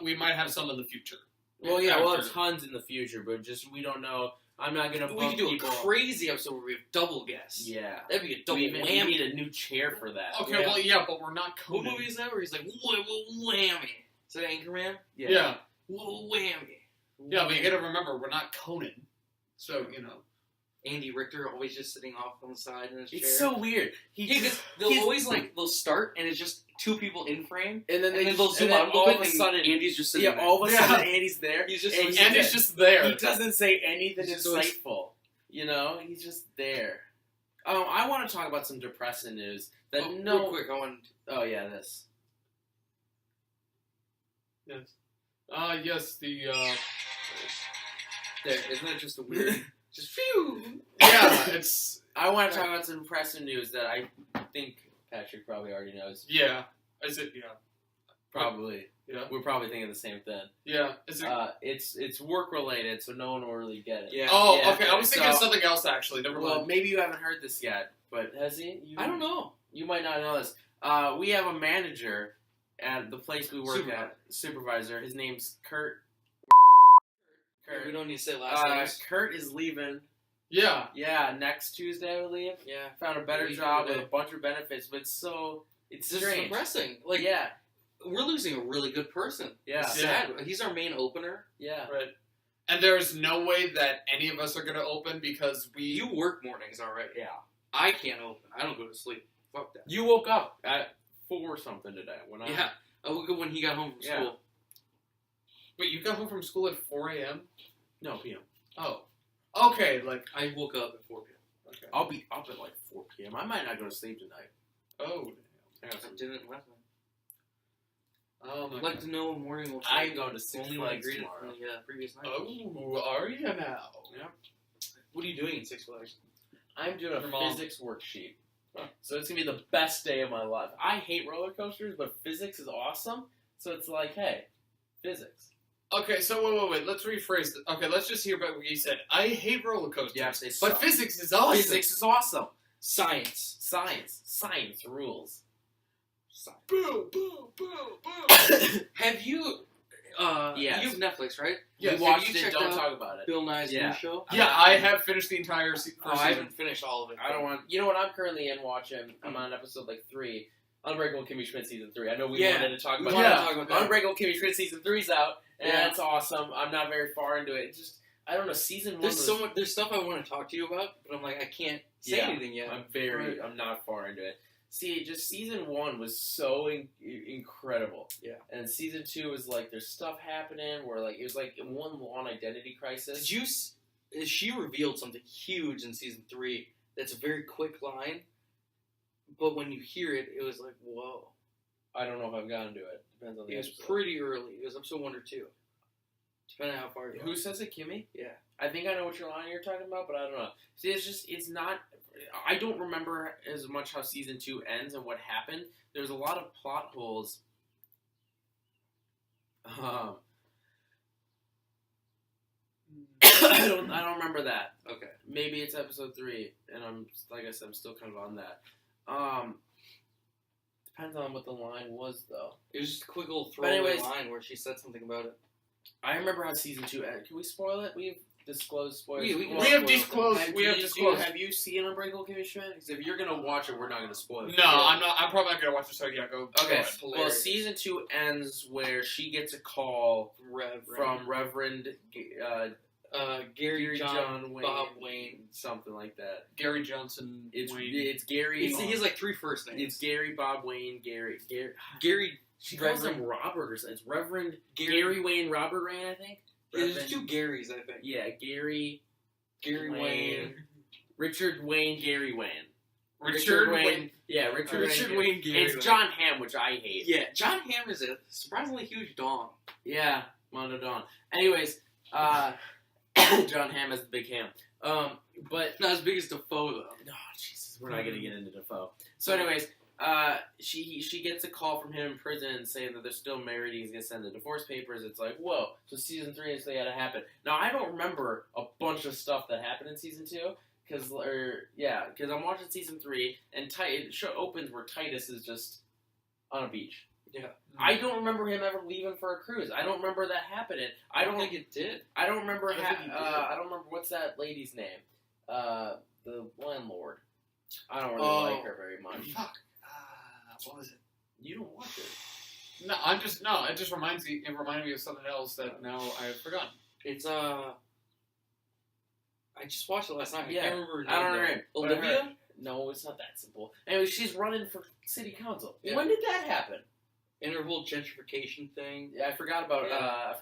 we might have some in the future. Well, yeah, we'll have After. tons in the future, but just we don't know. I'm not gonna. We book could do people. a crazy episode where we have double guests. Yeah, That'd be a double we whammy. need a new chair for that. Okay, Yeah. well, yeah, but we're not What Conan. movie is that where he's like, whammy? Is that Anchorman? Yeah. Whammy. Yeah, but you gotta remember, we're not Conan. So, Andy Richter always just sitting off on the side in his chair. It's so weird. Yeah, 'cause they'll always they'll start and it's just two people in frame, and then and then they'll zoom out all a of bit, a and sudden, Andy's just sitting there. all of a Yeah. sudden, Andy's there. He's just and like- Andy's just there. He doesn't say anything He's just always- insightful. He's just there. I want to talk about some depressing news. Real quick, I want. Oh yeah, this. Yes. Yes, There, isn't that just a weird? Just phew. yeah, it's... I want to talk about some depressing news that I think Patrick probably already knows. Yeah. Is it, yeah. Probably. Yeah. We're probably thinking the same thing. Yeah. Is it? It's work related, so no one will really get it. Yeah. Oh, Yeah, okay. I was thinking of so- something else actually. Never Well, mind. maybe you haven't heard this yet, but has he? I don't know. You might not know this. We have a manager at the place we work at, supervisor. His name's Kurt. We don't need to say last names. Kurt is leaving. Yeah. Yeah, next Tuesday, I believe. Yeah. Found a better Leave job with today. a bunch of benefits, but it's This is strange. depressing. Like, Yeah, we're losing a really good person. yeah, It's sad. He's our main opener. yeah. Right. And there's no way that any of us are gonna open because You work mornings already. Yeah. I can't open. I don't go to sleep. Fuck that. You woke up at 4 something today. When Yeah. I woke up when he got home from Yeah. school. Wait, you got home from school at 4 a.m.? No, p.m. Oh. Okay. Like. I woke up at 4 p.m. Okay. I'll be up at like 4 p.m. I might not go to sleep tonight. Oh. I got I some- didn't last night. Oh my I'd like God. to know a morning will I'm going to Six only when I Flags agreed tomorrow. from the previous night. Oh, are you now? What are you doing in Six Flags? I'm doing Your a mom. physics worksheet. So it's going to be the best day of my life. I hate roller coasters, but physics is awesome. So it's like, hey, physics. Okay, so wait. Let's rephrase this. Okay, let's just hear about what you said. I hate roller coasters. Yeah, they but suck. physics is awesome. Physics is awesome. Science. Science rules. Boo, boo, boo, boo. Have you? Yes. You have Netflix, right? Yes, we have watched you it, checked don't out talk about it. Bill Nye's Yeah. new show. Yeah, I have finished the entire first Oh, I season. haven't finished all of it. I don't want. You know what I'm currently in watching? I'm on episode like 3. Unbreakable Kimmy Schmidt season 3. I know we Yeah. wanted to talk We about wanted that. to talk about that. Unbreakable Kimmy Schmidt season 3's out, and Yeah. that's awesome. I'm not very far into it. It's just I don't know. Season 1 There's was, so much. There's stuff I want to talk to you about, but I'm like, I can't say Yeah. anything yet. I'm not far into it. See, just season 1 was so incredible. Yeah. And season 2 was like there's stuff happening where like it was like one long identity crisis. Did you? She revealed something huge in season 3. That's a very quick line, but when you hear it, it was like, whoa. I don't know if I've gotten to it. Depends on the It was episode. pretty early. It was episode 1 or 2, depending on how far you Who says it, Kimmy? Yeah. I think I know what line you're talking about, but I don't know. See, it's not. I don't remember as much how season 2 ends and what happened. There's a lot of plot holes. I don't remember that. Okay. Maybe it's episode 3, and I'm like I said, I'm still kind of on that. Depends on what the line was, though. It was just a quick little But throwaway anyways- line where she said something about it. I remember how season 2 ended. Can we spoil it? We've disclosed spoilers. We can We have spoil it. disclosed. Have We have you- disclosed. Have you seen Unbreakable Kimmy Schmidt? Because if you're gonna watch it, we're not gonna spoil it. No, I'm not. I'm probably not gonna watch the show. Yeah, go. Okay. Go Well, Hilarious. season 2 ends where she gets a call from Reverend Gary John Wayne, Bob Wayne. something like that. Gary Johnson. It's Wayne. Gary. He has like 3 first names. It's Gary, Bob Wayne, Gary. Gary. She calls him Robert or something. It's Reverend Gary Wayne, Robert Wayne, I think. There's Reverend- 2 Garys, I think. Yeah, Gary Wayne. Richard Wayne, Gary Wayne. Richard Wayne. Yeah, Richard Richard Wayne. Wayne Gary. It's Wayne. John Hamm, which I hate. Yeah, John Hamm is a surprisingly huge dong. Yeah, Mondo Dawn. Anyways, John Hamm has the big ham. But Not as big as Defoe though. no, Jesus, we're not gonna get into Defoe. So, anyways, she gets a call from him in prison saying that they're still married. He's gonna send the divorce papers. It's like, whoa. So season 3 actually had to happen. Now I don't remember a bunch of stuff that happened in season 2 because I'm watching season 3 and the show opens where Titus is just on a beach. Yeah. I don't remember him ever leaving for a cruise. I don't remember that happening. I don't think it did. I don't remember. I think he did. I don't remember what's that lady's name. The landlord. I don't really like her very much. Fuck. What was it? You don't watch it. No, It just reminds me. It reminded me of something else that now I've forgotten. It's I just watched it last night. Yeah. I can't remember her name. I don't know though. her name. but Olivia? No, it's not that simple. Anyway, she's running for city council. Yeah. When did that happen? And her whole gentrification thing. Yeah, I forgot about. Yeah.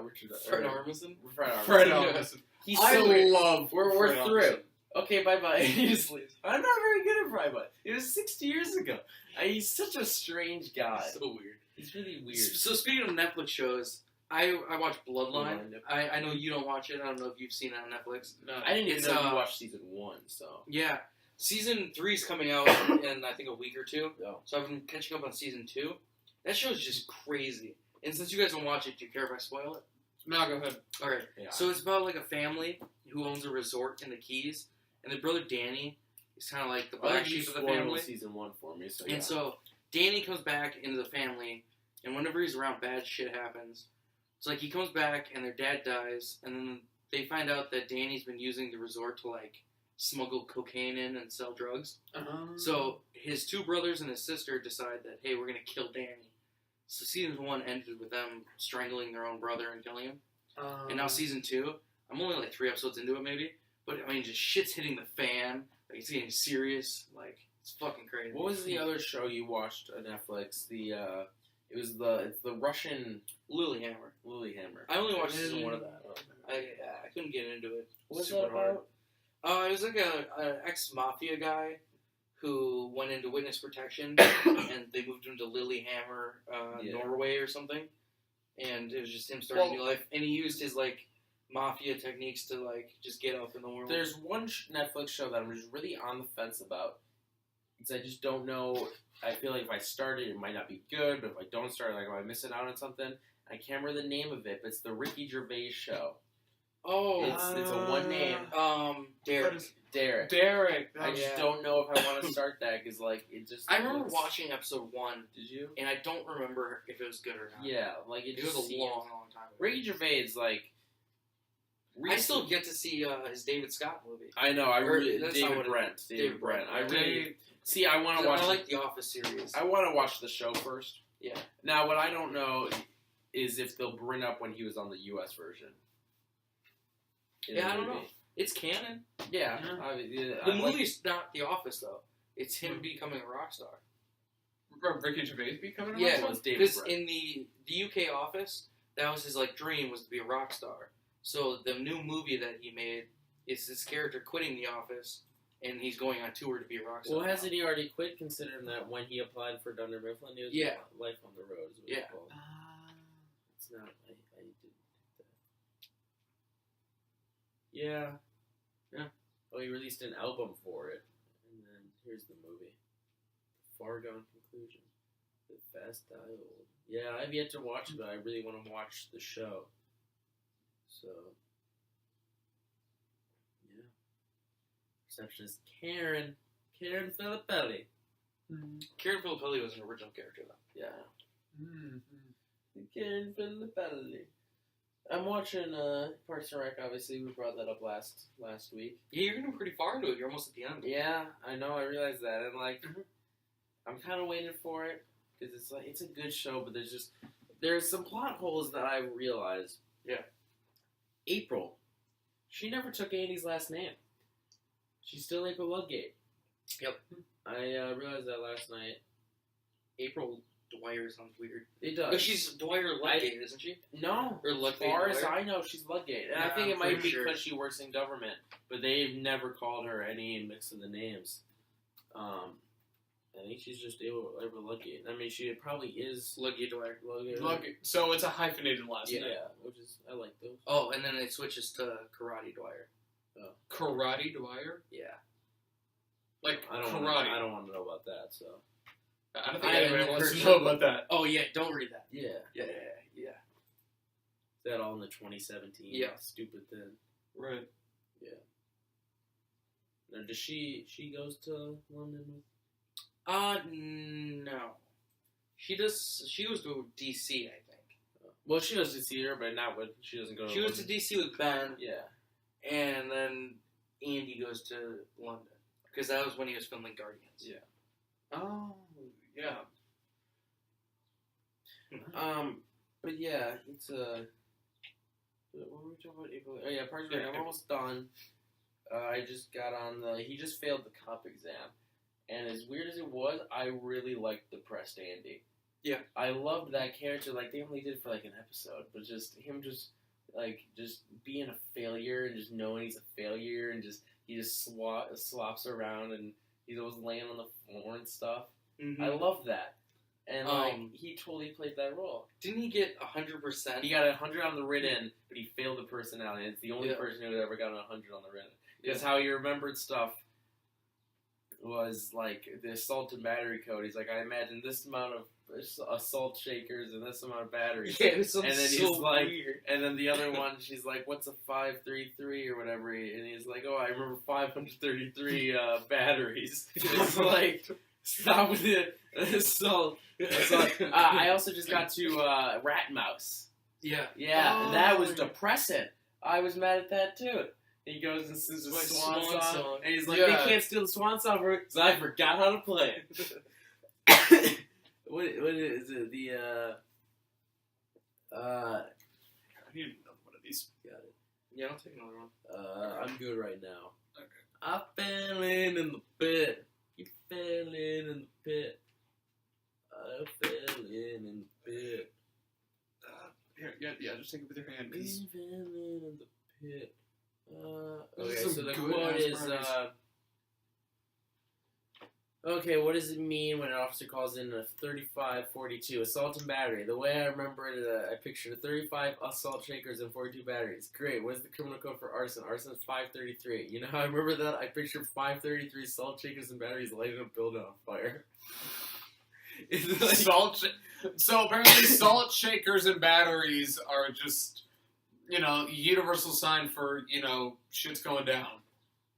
Richard. Fred Armisen. Fred Armisen. Fred Yeah. Armisen. He's I so weird. love. We're Fred through. Armisen. Okay, bye-bye. He just leaves. I'm not very good at Bye-bye. It was 60 years ago. He's such a strange guy. So weird. He's really weird. So speaking of Netflix shows, I watch Bloodline. Bloodline, yep. I know you don't watch it. I don't know if you've seen it on Netflix. No. I didn't even It's, know you watched season 1, so. Yeah. Season 3 is coming out in I think a week or 2. No. So I've been catching up on season 2. That show's just crazy. And since you guys don't watch it, do you care if I spoil it? No, go ahead. All right. Yeah. So it's about like a family who owns a resort in the Keys, and their brother Danny is kind of like the black sheep of the family. Season 1 for me, so And so Danny comes back into the family, and whenever he's around, bad shit happens. It's like he comes back, and their dad dies, and then they find out that Danny's been using the resort to like smuggle cocaine in and sell drugs. So his two brothers and his sister decide that, hey, we're gonna kill Danny. So season 1 ended with them strangling their own brother and killing him. And now season 2, I'm only like 3 episodes into it maybe, but I mean, just shit's hitting the fan. Like, it's getting serious. Like, it's fucking crazy. What was the other show you watched on Netflix? It's the Russian Lilyhammer. I only watched season 1 of that. I couldn't get into it. What was Super that about? It was like an ex-mafia guy who went into witness protection, and they moved him to Lilyhammer, Norway or something. And it was just him starting a new life. And he used his, like, mafia techniques to, like, just get out in the world. There's one Netflix show that I'm just really on the fence about. Because I just don't know. I feel like if I start it, it might not be good. But if I don't start, like, am I missing out on something? I can't remember the name of it, but it's the Ricky Gervais show. Oh. It's a one name. Derek. Derek. I just don't know if I want to start that, because, like, it just... I remember watching episode 1. Did you? And I don't remember if it was good or not. Yeah, like, it was just a long time ago. Ricky Gervais is, like... I still get to see his David Scott movie. I know, David Brent. I really... See, I want to watch... I like the Office series. I want to watch the show first. Yeah. Now, what I don't know is if they'll bring up when he was on the U.S. version. Yeah, I don't know. It's canon. Yeah. The movie's not The Office, though. It's him becoming a rock star. Ricky Gervais becoming a rock star? Yeah, because in the UK Office, that was his like dream, was to be a rock star. So the new movie that he made is his character quitting The Office, and he's going on tour to be a rock star. Well, hasn't he already quit, considering that when he applied for Dunder Mifflin, he was Life on the Road is what it's called. It's not... I didn't think that. Yeah. Oh, he released an album for it. And then here's the movie. Foregone Conclusion. The Fast Die Old. Yeah, I've yet to watch it, but I really want to watch the show. So, yeah. Receptionist Karen Filippelli. Karen Filippelli was an original character, though. Yeah. Karen Filippelli. I'm watching Parks and Rec, obviously. We brought that up last week. Yeah, you're getting pretty far into it. You're almost at the end. Yeah, I know. I realize that. And, like, I'm kind of waiting for it. Because it's, like, it's a good show, but there's some plot holes that I realized. Yeah. April. She never took Andy's last name. She's still April Ludgate. Yep. I realized that last night. April Dwyer sounds weird. It does. But she's Dwyer Ludgate, isn't she? No. Or Ludgate as far Dwyer? as I know, she's Ludgate. And I think it might be because she works in government. But they've never called her any mix of the names. I think she's just April Ludgate. I mean, she probably is Ludgate Dwyer. Ludgate. So it's a hyphenated last name. Yeah, which is, I like those. Oh, and then it switches to Karate Dwyer. Oh. Karate Dwyer? Yeah. Like I don't karate. I don't want to know about that, so. I don't think anybody wants to know about that. Oh, yeah, don't read that. Yeah. Yeah. Is that all in the 2017 stupid thing? Right. Yeah. Now, does she goes to London with? No. She goes to DC, I think. Well, she goes to see her, but not with. She doesn't go. She goes to DC with Ben. Yeah. And then Andy goes to London because that was when he was filming Guardians. Yeah. Oh, yeah. But yeah, it's what were we talking about? April? Oh yeah, Parks and Rec. I'm almost done. I just got on he just failed the cop exam. And as weird as it was, I really liked Depressed Andy. Yeah. I loved that character. Like, they only did it for, like, an episode. But just him just being a failure and just knowing he's a failure and he just slops around and he's always laying on the floor and stuff. Mm-hmm. I love that. And, he totally played that role. Didn't he get 100%? He got 100 on the written, but he failed the personality. It's the only person who ever got 100 on the written. Because how he remembered stuff was like the assault and battery code. He's like, I imagine this amount of salt shakers and this amount of batteries. Yeah, it was And then so he's like, weird. and then the other one, she's like, what's a 533 or whatever? And he's like, oh, I remember 533 batteries. It's like, stop with it. Salt. I also just got to Rat and Mouse. Yeah. Yeah, and that was depressing. I was mad at that too. He goes and sings the Like swan swan song, song. and he's like, Yeah. they can't steal the swan song from me because I forgot how to play it. what is it? The, I need another one of these. got it. Yeah, I'll take another one. I'm good right now. Okay. I fell in the pit. You fell in the pit. I fell in the pit. Here, yeah, just take it with your hand. 'Cause You fell in the pit. Those Okay, are so some the good quote ass is, brownies. okay, what does it mean when an officer calls in a 3542 assault and battery? The way I remember it, I pictured 35 assault shakers and 42 batteries. Great. What's the criminal code for arson? Arson is 533. You know how I remember that? I pictured 533 assault shakers and batteries lighting a building on fire. It's like, So apparently salt shakers and batteries are just, universal sign for, shit's going down.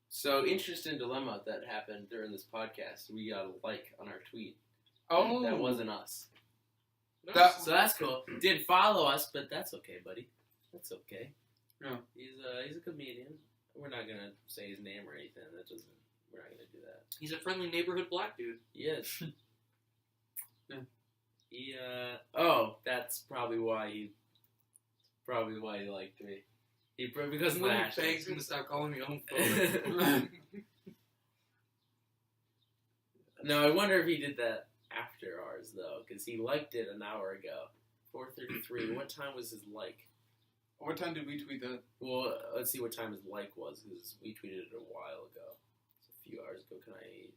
so interesting dilemma that happened during this podcast. We got a like on our tweet. Oh. That wasn't us. That- So that's cool. Didn't follow us, but that's okay, buddy. That's okay. Yeah. He's a comedian. We're not gonna say his name or anything. We're not gonna do that. He's a friendly neighborhood black dude. He is. Yeah. He that's probably why he liked me. Because of When that. he begs him to stop calling me homophobic. No, I wonder if he did that after ours though, because he liked it an hour ago. 4:33. What time was his like? What time did we tweet that? Well, let's see what time his like was, because we tweeted it a while ago. It's a few hours ago. Can I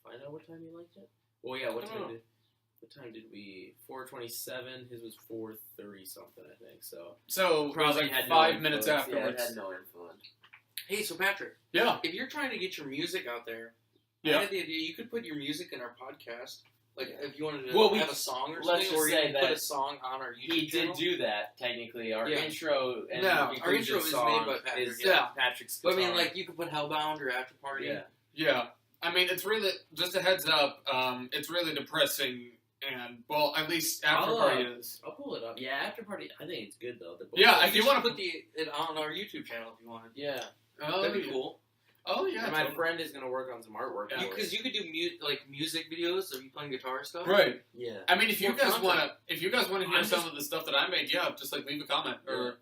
find out what time he liked it? Well, yeah. What time did we? 4:27. His was 4:30 something, I think. So So probably it was had like no 5 minutes influence. afterwards. Yeah, it had no influence. Hey, so Patrick, Yeah. if you're trying to get your music out there, I Yeah. had the idea you could put your music in our podcast. Like, if you wanted to Well, we- have a song or let's something, just or you say can put that a song on our YouTube He channel. did do that technically. Our Yeah. intro and Yeah, the our intro is song made by Patrick, is yeah. Patrick's But I guitar. mean, like, you could put Hellbound or After Party. yeah. Yeah. I mean, it's really, just a heads up, it's really depressing, and, well, at least After Party is. I'll pull it up. Yeah, After Party. I think it's good though. Yeah, If you you want wanna to put it on our YouTube channel if you wanted. Yeah. Oh, That'd be cool. Oh, yeah. And my totally. friend is gonna work on some artwork. Yeah. for Because us. you could do music videos of you playing guitar and stuff. Right. Yeah. I mean, if you More guys content. wanna hear I'm some just- of the stuff that I made, yeah, just like leave a comment or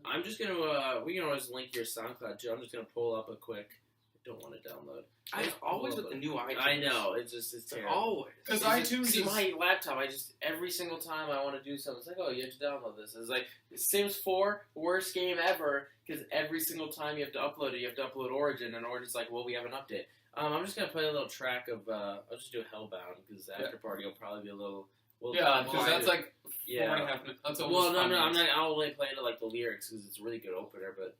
I'm just gonna. We can always link your SoundCloud too. I'm just gonna pull up a quick. I don't want to download. I always with the new iTunes. I know it's terrible. Always. because It's just- iTunes see, is my laptop, every single time I want to do something, it's like, oh, you have to download this. It's like, Sims 4, worst game ever, because every single time you have to upload it, you have to upload Origin, and Origin's like, well, we have an update. I'm just going to play a little track of, I'll just do Hellbound, because After Party will probably be a little yeah, because that's like 4.5 yeah. minutes. That's Well, almost no, 5 I'm minutes. not, I'll only play it like the lyrics, because it's a really good opener, but,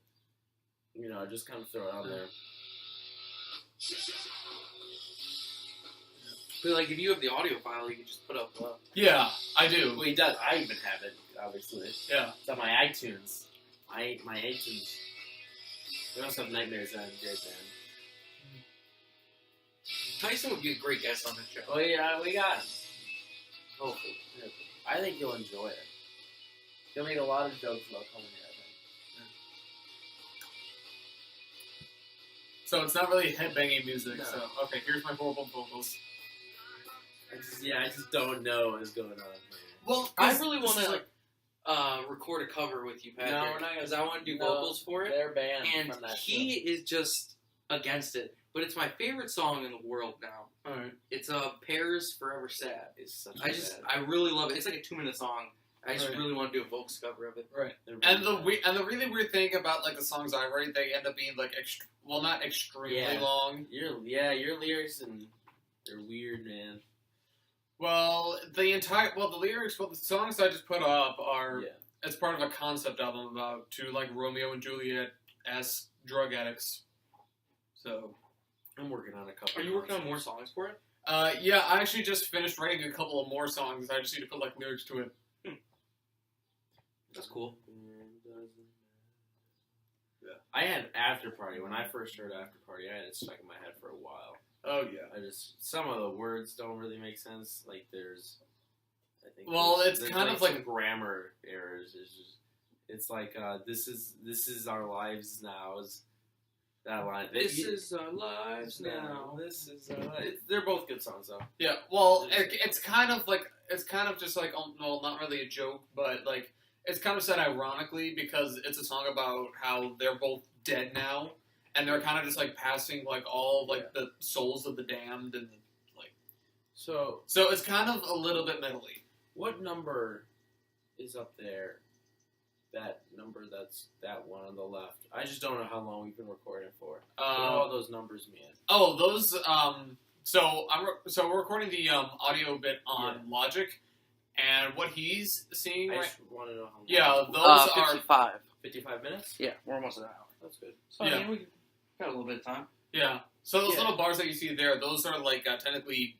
just kind of throw it on there. But like, if you have the audio file, you can just put up. Yeah, I do. Well, he does. I even have it, obviously. Yeah. It's on my iTunes. My iTunes. We also have Nightmares on Great Band. Tyson would be a great guest on this show. Oh yeah, we got him. Hopefully. I think you'll enjoy it. He'll make a lot of jokes about coming here, I think. So it's not really headbanging music. No. So okay, here's my horrible vocals. I just don't know what's going on here. Well, I really want to record a cover with you, Patrick. No, we're not gonna- because I want to do no, vocals for it. They're banned And from that he is just against it. But it's my favorite song in the world now. all right. It's Pears Forever Sad. It's such I really love it. It's like a 2-minute song. I just Right. really want to do a vocals cover of it. Right. Really And the bad. the really weird thing about like the songs I write, they end up being like not extremely Yeah. long. Your lyrics and they're weird, man. Well, the lyrics, the songs I just put up are Yeah. it's part of a concept album about two like Romeo and Juliet as drug addicts. So I'm working on a couple. Are you working on more songs for it? Yeah, I actually just finished writing a couple of more songs. I just need to put, like, lyrics to it. That's cool. Yeah. I had After Party. When I first heard After Party, I had it stuck in my head for a while. Oh, yeah. Some of the words don't really make sense. Like, it's kind of like some grammar errors. It's like, this is our lives now. Is that line? This is our lives now. This is our lives. They're both good songs, though. Yeah, well, it's kind of just like, well, not really a joke, but, like, it's kind of said ironically because it's a song about how they're both dead now, and they're kind of just, like, passing, like, all, like, the souls of the damned, and, like... So it's kind of a little bit metally. What number is up there? That number that's that one on the left. I just don't know how long we've been recording for. What do all those numbers mean? Oh, those, so we're recording the, audio bit on Logic, and what he's seeing... I right... just want to know how long. Yeah, those are... 55. 55 minutes? Yeah, we're almost an hour. That's good. So, I mean, we got a little bit of time. Yeah. So those little bars that you see there, those are, like, technically,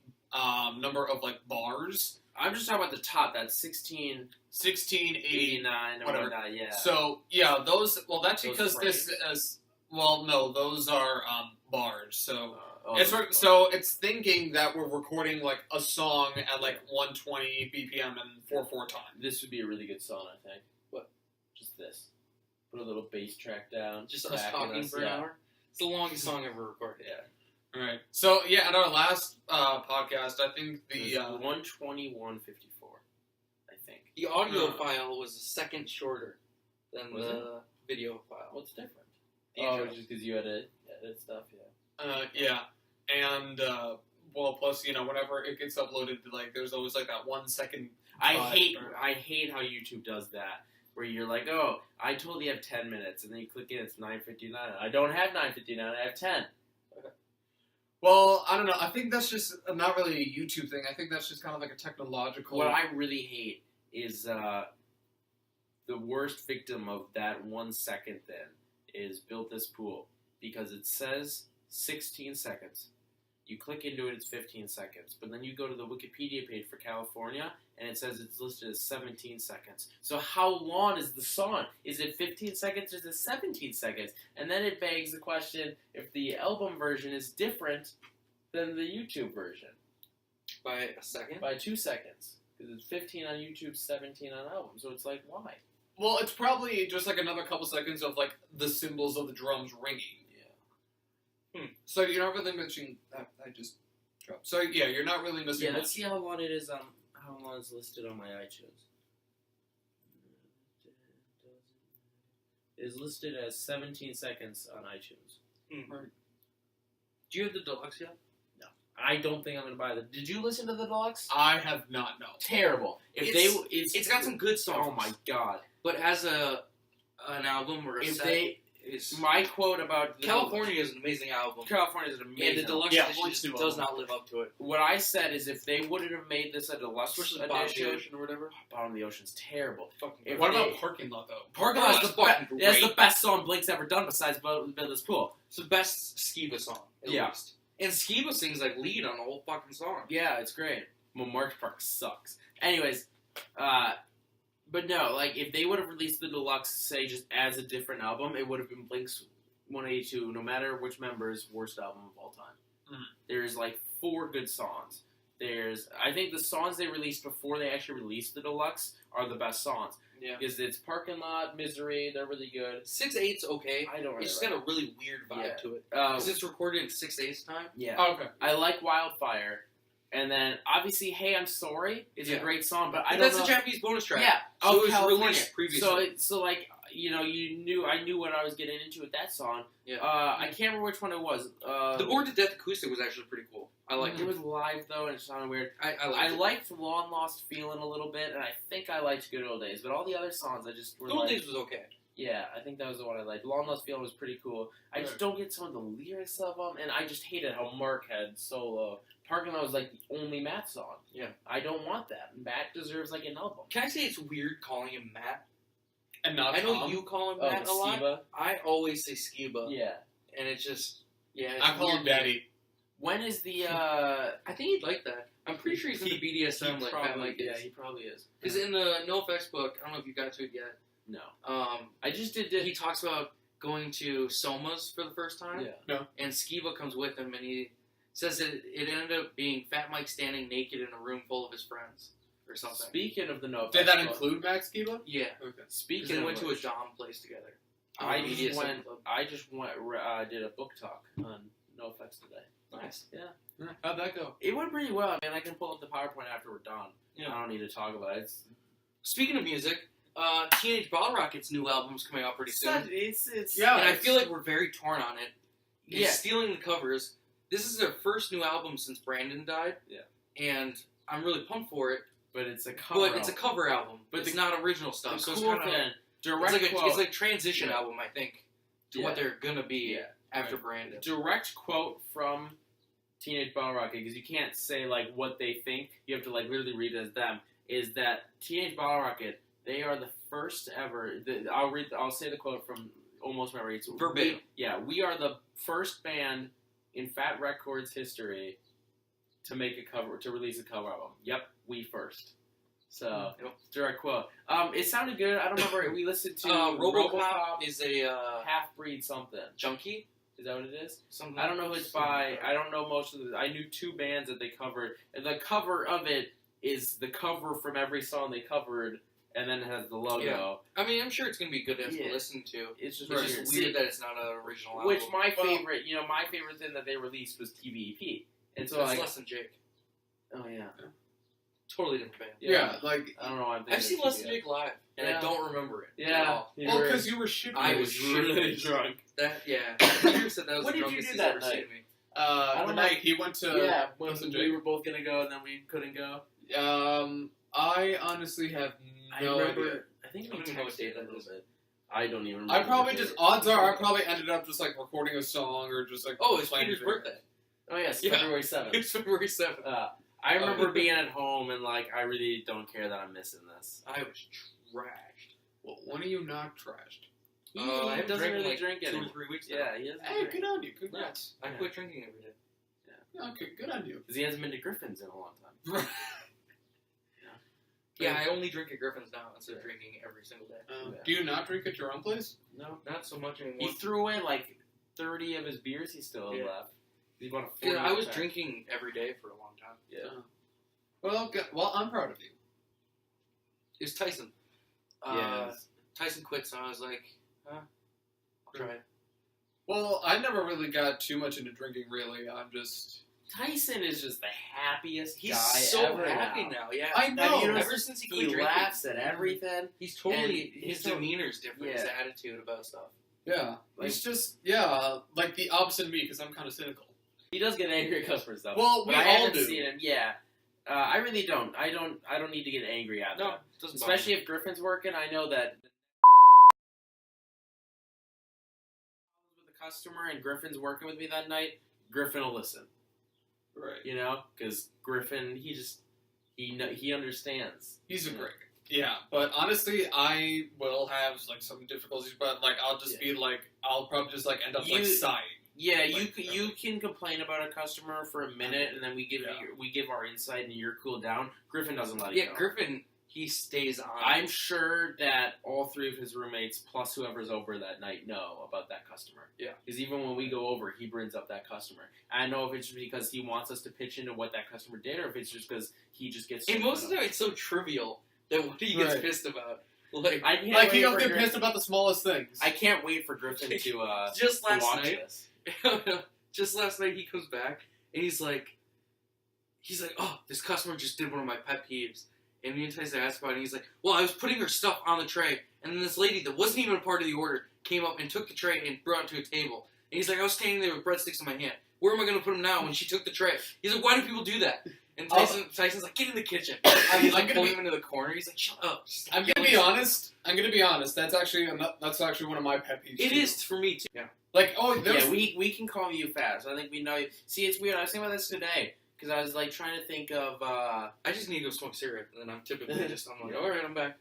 number of, like, bars. I'm just talking about the top. That's 1689, whatever. Yeah. So, yeah, those... Well, that's Those because frames? this is... Well, no, those are, bars. So... it's thinking that we're recording, like, a song at, like, 120 BPM and 4/4 time. This would be a really good song, I think. What? Just this. Put a little bass track down. Just us talking for an hour. It's the longest song ever recorded. Yeah. All right. So, yeah, at our last podcast, I think the... 121.54, I think. The audio file was a second shorter than the video file. What's different? Oh, just because you had to edit stuff, yeah. Yeah. And, well, plus, whenever it gets uploaded, like, there's always, like, that 1 second... I hate how YouTube does that. Where you're like, oh, I totally have 10 minutes, and then you click in, it's 9:59. I don't have 9:59, I have 10. Well, I don't know. I think that's just not really a YouTube thing. I think that's just kind of like a technological... What I really hate is the worst victim of that 1 second then is Built This Pool. Because it says 16 seconds. You click into it, it's 15 seconds. But then you go to the Wikipedia page for California, and it says it's listed as 17 seconds. So how long is the song? Is it 15 seconds or is it 17 seconds? And then it begs the question if the album version is different than the YouTube version. By a second? By 2 seconds. Because it's 15 on YouTube, 17 on album. So it's like, why? Well, it's probably just like another couple seconds of like the cymbals of the drums ringing. Yeah. So you're not really missing... I just dropped. So yeah, you're not really missing Yeah, much. let's see how long it is how long it's listed on my iTunes. It is listed as 17 seconds on iTunes. Right. Do you have the deluxe yet? No. I don't think I'm going to buy it. Did you listen to the deluxe? I have not, no. Terrible. It's got some good songs. Oh my god. But as an album or a set... My quote about California is an amazing album. California is an amazing album. And the deluxe edition does not live up to it. What I said is if they wouldn't have made this a deluxe edition, Bottom of the Ocean or whatever. Bottom of the Ocean's terrible. What about Parking Lot, though? Parking Lot is the best song Blake's ever done besides Build This Pool. It's the best Skiba song, at least. And Skiba sings like lead on the whole fucking song. Yeah, it's great. Well, March Park sucks. Anyways, but no, like, if they would have released the deluxe, say, just as a different album, it would have been Blink's 182, no matter which member's worst album of all time. There's, like, 4 good songs. I think the songs they released before they actually released the deluxe are the best songs. Yeah. Because it's Parking Lot, Misery, they're really good. 6/8's okay. I don't really It's just got a really weird vibe to it. Is this recorded in 6/8 time? Yeah. Oh, okay. I like Wildfire. And then, obviously, Hey, I'm Sorry is a great song, but I don't know. That's a Japanese bonus track. Yeah. So it was California. released previously. So, like, I knew what I was getting into with that song. Yeah. I can't remember which one it was. The Bored to Death acoustic was actually pretty cool. I liked it. It was live, though, and it sounded weird. I liked Long Lost Feeling a little bit, and I think I liked Good Old Days, but all the other songs I just were Good Old Days was okay. Yeah, I think that was the one I liked. Long Lost Feeling was pretty cool. I just don't get some of the lyrics of them, and I just hated how Mark had solo. Parking Lot was like the only Matt song. Yeah. I don't want that. Matt deserves like an album. Can I say it's weird calling him Matt? And not I know you call him Matt a lot. Skiba. I always say Skiba. Yeah. And it's just, I call him Daddy. When is the? I think he'd like that. I'm pretty sure he's into BDSM like Fat Mike is. Yeah, he probably is. Because in the NoFX book, I don't know if you got to it yet. No. I just did. He talks about going to Soma's for the first time. Yeah. No. And Skiba comes with him, and he says that it ended up being Fat Mike standing naked in a room full of his friends or something. Speaking of the no, Did that include Max Kiba? Yeah. Okay. Speaking They of went to a which, Dom place together. I BDSM just went. club. Did a book talk on NoFX today. Nice. Yeah. How'd that go? It went pretty well. I mean, I can pull up the PowerPoint after we're done. Yeah. I don't need to talk about it. Speaking of music, Teenage Bottle Rocket's new album's coming out pretty soon. It's Yeah. And I feel like we're very torn on it. It's Yeah. stealing the covers. This is their first new album since Brandon died. Yeah. And I'm really pumped for it. but it's a cover. But it's a cover album. But it's not original stuff. The So cool it's kind of thing, direct quote. it's like transition Yeah. album, I think, to Yeah. what they're gonna be Yeah. after Right. Brandon. Direct quote from Teenage Bottle Rocket, because you can't say like what they think. You have to like literally read it as them. Is that Teenage Bottle Rocket? They are the first ever. I'll say the quote from almost memory. It's Verbatim. We are the first band in Fat Records history to release a cover album. Yep, we first. So direct quote. It sounded good. I don't remember. We listened to RoboCop is a Half-Breed something. junkie. Is that what it is? Something. I don't know who it's by. I don't know most of the. I knew two bands that they covered. And the cover of it is the cover from every song they covered, and then it has the logo. Yeah. I mean, I'm sure it's gonna be good to listen to. It's just It's weird. just weird that it's not an original album. Which my favorite thing that they released was TVEP, and so it's like, Less Than Jake. oh yeah, Totally different band. Yeah, like I don't know. Why I'm thinking I've seen of Less Than TVEP. Jake live, and Yeah. I don't remember it. At Yeah. all. because you were shitty. I was really drunk. That Peter said that was What the did you drunkest do he's that ever night? seen me. don't The know. night he went to Yeah, when Less Than we Jake. were both gonna go and then we couldn't go. I honestly have no idea. I think I we don't even know what texted date a that little is. bit. I don't even remember. I probably the just date. odds are I probably ended up just like recording a song or just like Oh, it's playing Peter's video. birthday. Oh yes, Yeah. February 7th. It's February 7th. I remember being at home and like I really don't care that I'm missing this. I was trashed. Well, when are you not trashed? He I haven't doesn't drank in really like drink 2 or anymore. 3 weeks now. Yeah, he doesn't. Hey, drink. good on you. Congrats. I quit drinking every day. Yeah, okay, good on you. Because he hasn't been to Griffin's in a long time. Yeah, I only drink at Griffin's now instead of drinking every single day. Yeah. Do you not drink at your own place? No. Not so much anymore. He threw away like 30 of his beers he still had Yeah. left. He bought a 40 Yeah, I was pack. drinking every day for a long time. Yeah. Well, I'm proud of you. It was Tyson. Yeah. Tyson quit, so I was like, I'll try it. Well, I never really got too much into drinking, really. I'm just... Tyson is just the happiest He's guy so ever happy now. now. Yeah, I know. Have you Ever since he quit He drinking, laughs at everything. he's totally And his he's so- demeanor's different. His Yeah. attitude about stuff. Yeah. Like- It's just, like the opposite of me, because I'm kind of cynical. He does get angry at customers though. Well, we But I all haven't do. seen him. Yeah. I really don't. I don't need to get angry at them. No, it doesn't Especially if Griffin's working, I know that with the customer and Griffin's working with me that night, Griffin will listen. Right. You know, because Griffin, he understands. He's a great guy. Yeah, but honestly, I will have like some difficulties, but like I'll just be like, I'll probably just like end up like You- sighing. Yeah, Like, you can complain about a customer for a minute, and then we give our insight, and you're cooled down. Griffin doesn't let you Yeah, know. Griffin, he stays on. I'm sure that all three of his roommates, plus whoever's over that night, know about that customer. Yeah. Because even when we go over, he brings up that customer. I don't know if it's just because he wants us to pitch into what that customer did, or if it's just because he just gets... And most of the time, it's so trivial that what he gets Right. pissed about. Like, I can't Like wait he'll for get Griffin- pissed about the smallest things. I can't wait for Griffin to just to last watch night, this. just last night, he comes back and he's like, oh, this customer just did one of my pet peeves. And me and Tyson asked about it, and he's like, well, I was putting her stuff on the tray, and then this lady that wasn't even a part of the order came up and took the tray and brought it to a table. And he's like, I was standing there with breadsticks in my hand. Where am I going to put them now when she took the tray? He's like, why do people do that? And Tyson's like, get in the kitchen. He's like, pulling him into the corner. He's like, shut up. Just I'm gonna be honest. That's actually one of my pet peeves. It too. is for me, too. Yeah. Like, there's Yeah, we can call you fast. I think we know you. See, it's weird. I was thinking about this today, because I was like trying to think of... I just need to go smoke a cigarette, and then I'm typically I'm like, all right, I'm back.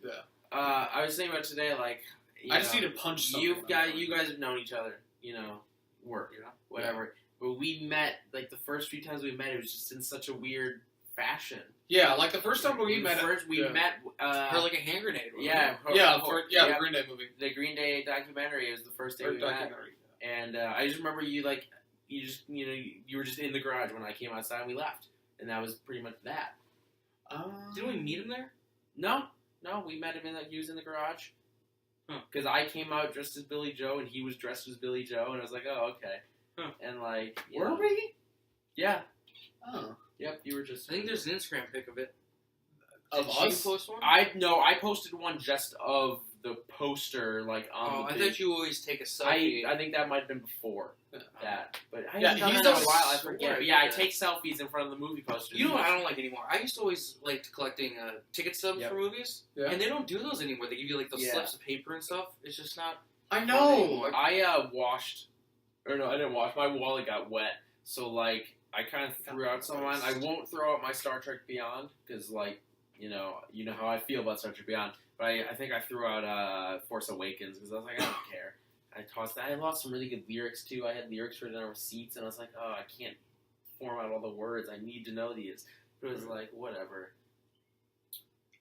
I was thinking about today, like... I just need to punch something. You guys have known each other, work, whatever. where we met, like, the first few times we met, it was just in such a weird fashion. Yeah, like the first time we met. Met. Or like a hand grenade. The Green Day movie. The Green Day documentary was the first day we met. And I just remember you were just in the garage when I came outside and we left. And that was pretty much that. Didn't we meet him there? No, we met him he was in the garage. Because I came out dressed as Billy Joe and he was dressed as Billy Joe and I was like, oh, okay. And like, were we? Yeah. Oh. Yep, you were just. I think there's an Instagram pic of it. Of Did us? you post one? I posted one just of the poster, like on. I thought you always take a selfie. I think that might have been before that, but I Yeah, haven't done he's that in done a while. I so forget. much, But yeah, I yeah. take selfies in front of the movie posters. You know what I don't like anymore? I used to always like collecting ticket stubs Yep. for movies, Yeah. and they don't do those anymore. They give you like those Yeah. slips of paper and stuff. It's just not. I know. I washed, or no, I didn't wash. My wallet got wet, so like I kind of threw out some of mine. I won't throw out my Star Trek Beyond because like you know how I feel about Star Trek Beyond. But I think I threw out Force Awakens because I was like, I don't care. I tossed that. I lost some really good lyrics too. I had lyrics written on receipts, and I was like, oh, I can't form out all the words. I need to know these. But it was like, whatever.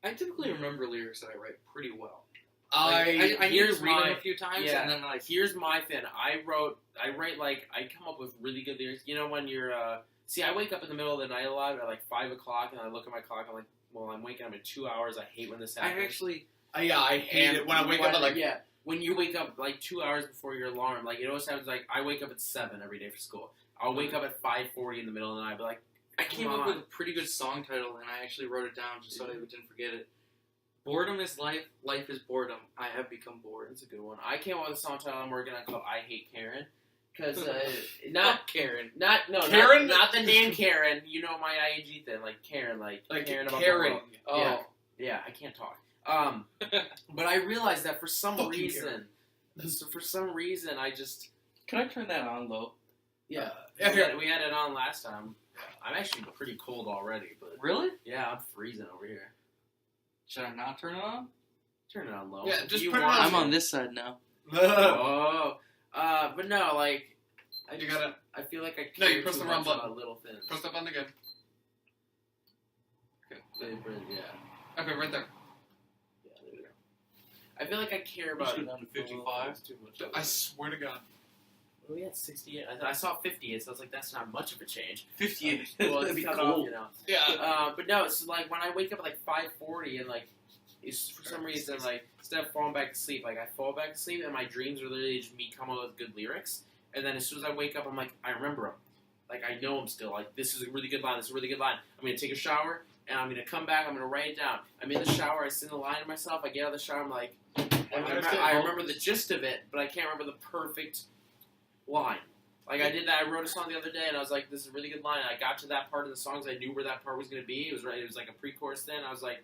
I typically remember lyrics that I write pretty well. I need to read here's them my- a few times, yeah. and then like Here's my thing. I come up with really good lyrics. You know when you're, I wake up in the middle of the night a lot at like 5 o'clock, and I look at my clock, I'm like, well, I'm waking up in 2 hours. I hate when this happens. I hate it when I wake up at like. Yeah, when you wake up like 2 hours before your alarm, like it always happens. Like I wake up at 7 every day for school. I'll wake up at 5:40 in the middle of the night. I'll be like, I came up with a pretty good song title, and I actually wrote it down just so I didn't forget it. Boredom is life, life is boredom. I have become bored. That's a good one. I came up with a song title I'm working on called "I Hate Karen." Because not Karen, Karen? not the name Karen. You know my ING thing, like Karen, like Karen about the caring. world. Oh, Yeah, I can't talk. But I realized that for some Fucking reason, I just can I turn that on low? yeah. Yeah, here. We had it on last time. I'm actually pretty cold already, but Really? yeah, I'm freezing over here. Should I not turn it on? Turn it on low. Yeah, just You put it want on. I'm on this side now. But no, like You gotta I feel like I No, you care press too the wrong much button. about little things. press that button again. Yeah. Okay, right there. Yeah, there we go. I feel like I care about go down to 55. too much. I swear to God. Oh, we had 68. I saw 58, so I was like, that's not much of a change. 58. Well, That'd it's be cut cool. off, you know. Yeah. But no, it's like when I wake up at like 5:40 and like, it's for some reason like instead of falling back to sleep, like I fall back to sleep and my dreams are literally just me coming up with good lyrics. And then as soon as I wake up, I'm like, I remember them. Like I know them still. Like this is a really good line. This is a really good line. I'm gonna take a shower and I'm gonna come back. I'm gonna write it down. I'm in the shower. I sing the line to myself. I get out of the shower. I'm like, I remember the gist of it, but I can't remember the perfect line. Like I did that. I wrote a song the other day, and I was like, "This is a really good line." And I got to that part of the songs. I knew where that part was going to be. It was right. It was like a pre-chorus thing. I was like,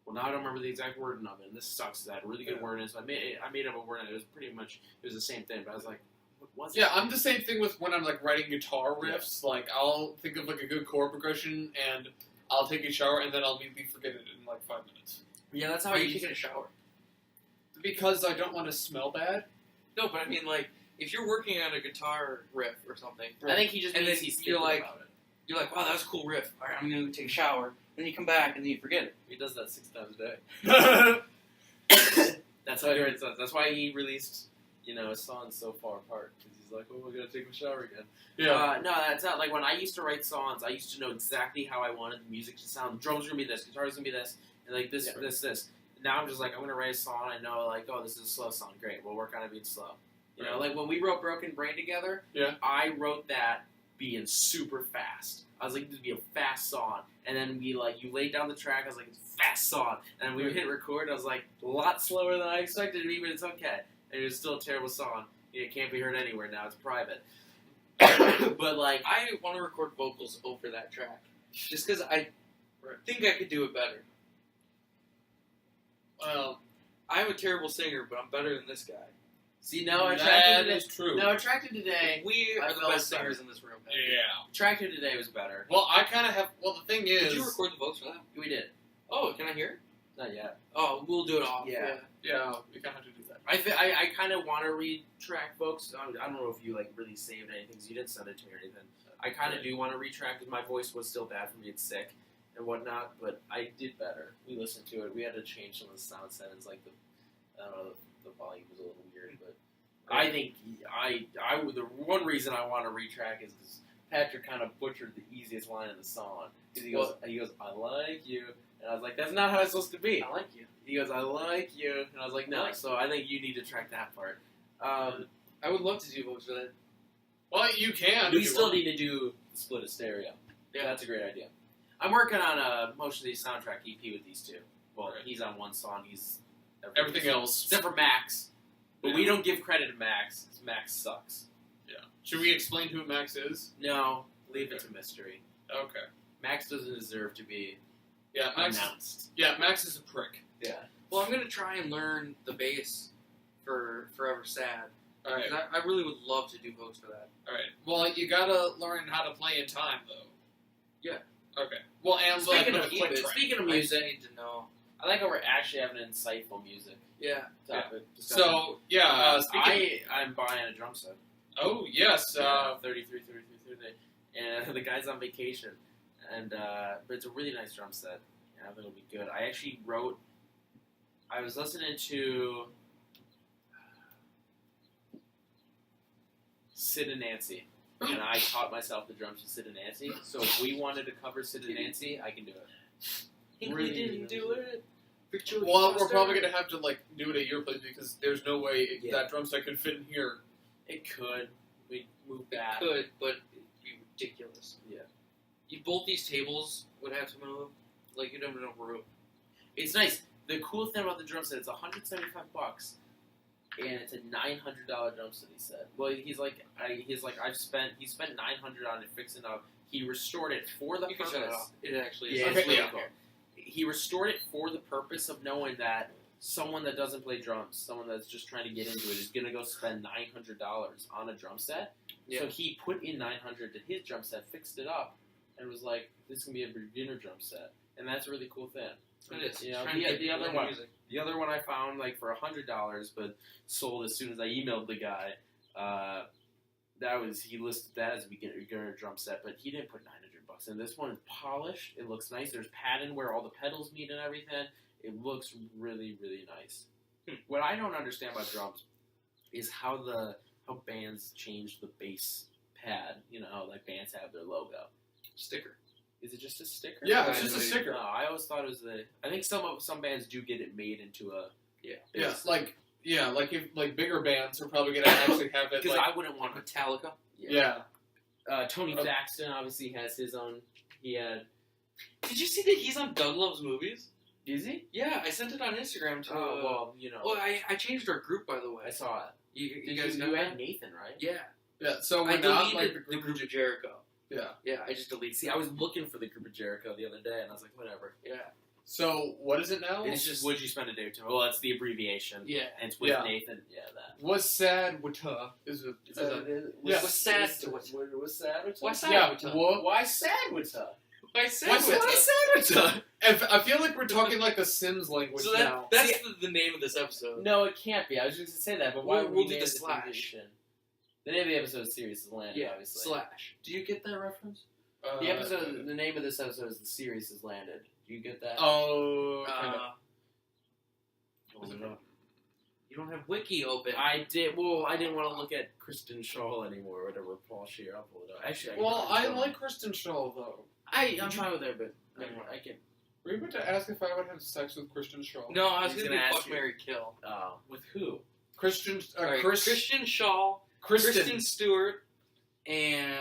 "Well, now I don't remember the exact wording of it, and this sucks." That really good word in it. So I made up a word, and it was pretty much the same thing. But I was like, "What was it?" Yeah, I'm the same thing with when I'm like writing guitar riffs. Like I'll think of like a good chord progression, and I'll take a shower, and then I'll immediately forget it in like 5 minutes. Yeah, that's how Why are I you used taking to. a shower? Because I don't want to smell bad. No, but I mean, like, if you're working on a guitar riff or something, I think he just And means then he's you're thinking like- about it. you're like, wow, that was a cool riff. All right, I'm going to take a shower. Then you come back, and then you forget it. He does that 6 times a day. yeah, That's how he writes songs. That's why he released, his songs so far apart. Because he's like, oh, I gotta take a shower again. No, that's not. Like, when I used to write songs, I used to know exactly how I wanted the music to sound. The drums are gonna be this, guitar's gonna be this, and like this, this. Now I'm just like, I'm gonna write a song, I know, like, oh, this is a slow song. Great, we'll work on it being slow. You know, like, when we wrote Broken Brain together, I wrote that being super fast. I was like, this would be a fast song. And then you laid down the track, I was like, it's a fast song. And then we hit record, I was like, a lot slower than I expected it to be, but it's okay. And it was still a terrible song. It can't be heard anywhere now, it's private. But, like, I want to record vocals over that track. Just because I think I could do it better. well, I'm a terrible singer, but I'm better than this guy. see, no, that is true. No, Attracted Today. We I are the felt best better. singers in this room. man. Yeah. Attracted Today was better. Well, I kind of have. Well, the thing is, Did you record the vocals for that? We did. Oh, can I hear it? Not yet. Oh, we'll do it off. Yeah. Yeah, we kind of have to do that. I kind of want to retrack, folks. I don't know if you like really saved anything, so you didn't send it to me or anything. I kind of do want to retrack because my voice was still bad for me. It's sick and whatnot, but I did better. We listened to it. We had to change some of the sound settings, like I don't know, the volume was a little weird, but I think the one reason I want to retrack is because Patrick kind of butchered the easiest line in the song. He goes, I like you. And I was like, that's not how it's supposed to be. I like you. He goes, I like you. And I was like, no. So I think you need to track that part. I would love to do votes for that. Well, you can. We still need to do split a stereo. Yeah, that's a great idea. I'm working on a Motion City soundtrack EP with these two. Well, he's on one song. He's everything else. Except for Max. But we don't give credit to Max, because Max sucks. Yeah. Should we explain who Max is? No. Leave it to mystery. Okay. Max doesn't deserve to be announced. Yeah, Max is a prick. Yeah. Well, I'm going to try and learn the bass for Forever Sad. Alright. I really would love to do votes for that. Alright. Well, you gotta learn how to play in time, though. Yeah. Okay. Well, and speaking of music, I need to know. I like how we're actually having an insightful music topic. So, I'm buying a drum set. Oh, yes. 33, and the guy's on vacation. And but it's a really nice drum set. And I think it'll be good. I actually I was listening to Sid and Nancy, and I taught myself the drums to Sid and Nancy. So if we wanted to cover Sid and Nancy, I can do it. We didn't do it. Well, we're probably gonna have to do it at your place because there's no way that drum set could fit in here. It could. We'd move back. It could, but it'd be ridiculous. Yeah. Both these tables would have to move. You'd have enough room. It's nice. The cool thing about the drum set, it's $175, and it's a $900 drum set. He said. Well, he spent $900 on it fixing up. He restored it for the purpose. Shut it off. It actually is. Yeah, it's really cool. He restored it for the purpose of knowing that someone that doesn't play drums, someone that's just trying to get into it, is gonna go spend $900 on a drum set. Yeah. So he put in $900 to his drum set, fixed it up, and was like, "This can be a beginner drum set," and that's a really cool thing. It is. You know, the other one I found for $100, but sold as soon as I emailed the guy. He listed that as a beginner drum set, but he didn't put $900 in. This one is polished. It looks nice. There's padding where all the pedals meet and everything. It looks really, really nice. What I don't understand about drums is how bands change the bass pad. You know, how bands have their logo. Sticker. Is it just a sticker? Yeah, it's just a sticker. No, I always thought it was I think some bands do get it made into a. Yeah. If bigger bands are probably gonna actually have it. Because I wouldn't want Metallica. Yeah. Tony Thaxton obviously has his own. He had. Did you see that he's on Doug Loves Movies? Is he? Yeah, I sent it on Instagram to. Oh well, you know. Well, I changed our group, by the way. I saw it. You guys know you that? had Nathan, right? Yeah. Yeah. So I we're not deleted the group of Jericho. Yeah. Yeah, I just deleted. See, I was looking for the group of Jericho the other day, and I was like, whatever. Yeah. So what is it now? It's just Would You Spend a Day with Him? Well, that's the abbreviation. Yeah. And it's with Nathan. Yeah, that. WYSADWTA is it? WYSADWTA. WYSADWTA. I feel like we're talking like a Sims language now. That's the name of this episode. No, it can't be. I was just going to say that, but why would we do name the it slash? The name of the episode is Sirius is Landed, obviously. Slash. Do you get that reference? The name of this episode is The Sirius is Landed. Do you get that? Oh. You don't have Wiki open. I did. Well, I didn't want to look at Kristen Shaw anymore, or whatever. Paul Shear. I'll pull it up. Actually, I like Kristen Shaw though. I'm fine with her, but I can. Were you about to ask if I would have sex with Kristen Shaw? No, I was going to ask fuck, marry, kill. With who? Christian Shaw, Kristen Stewart, and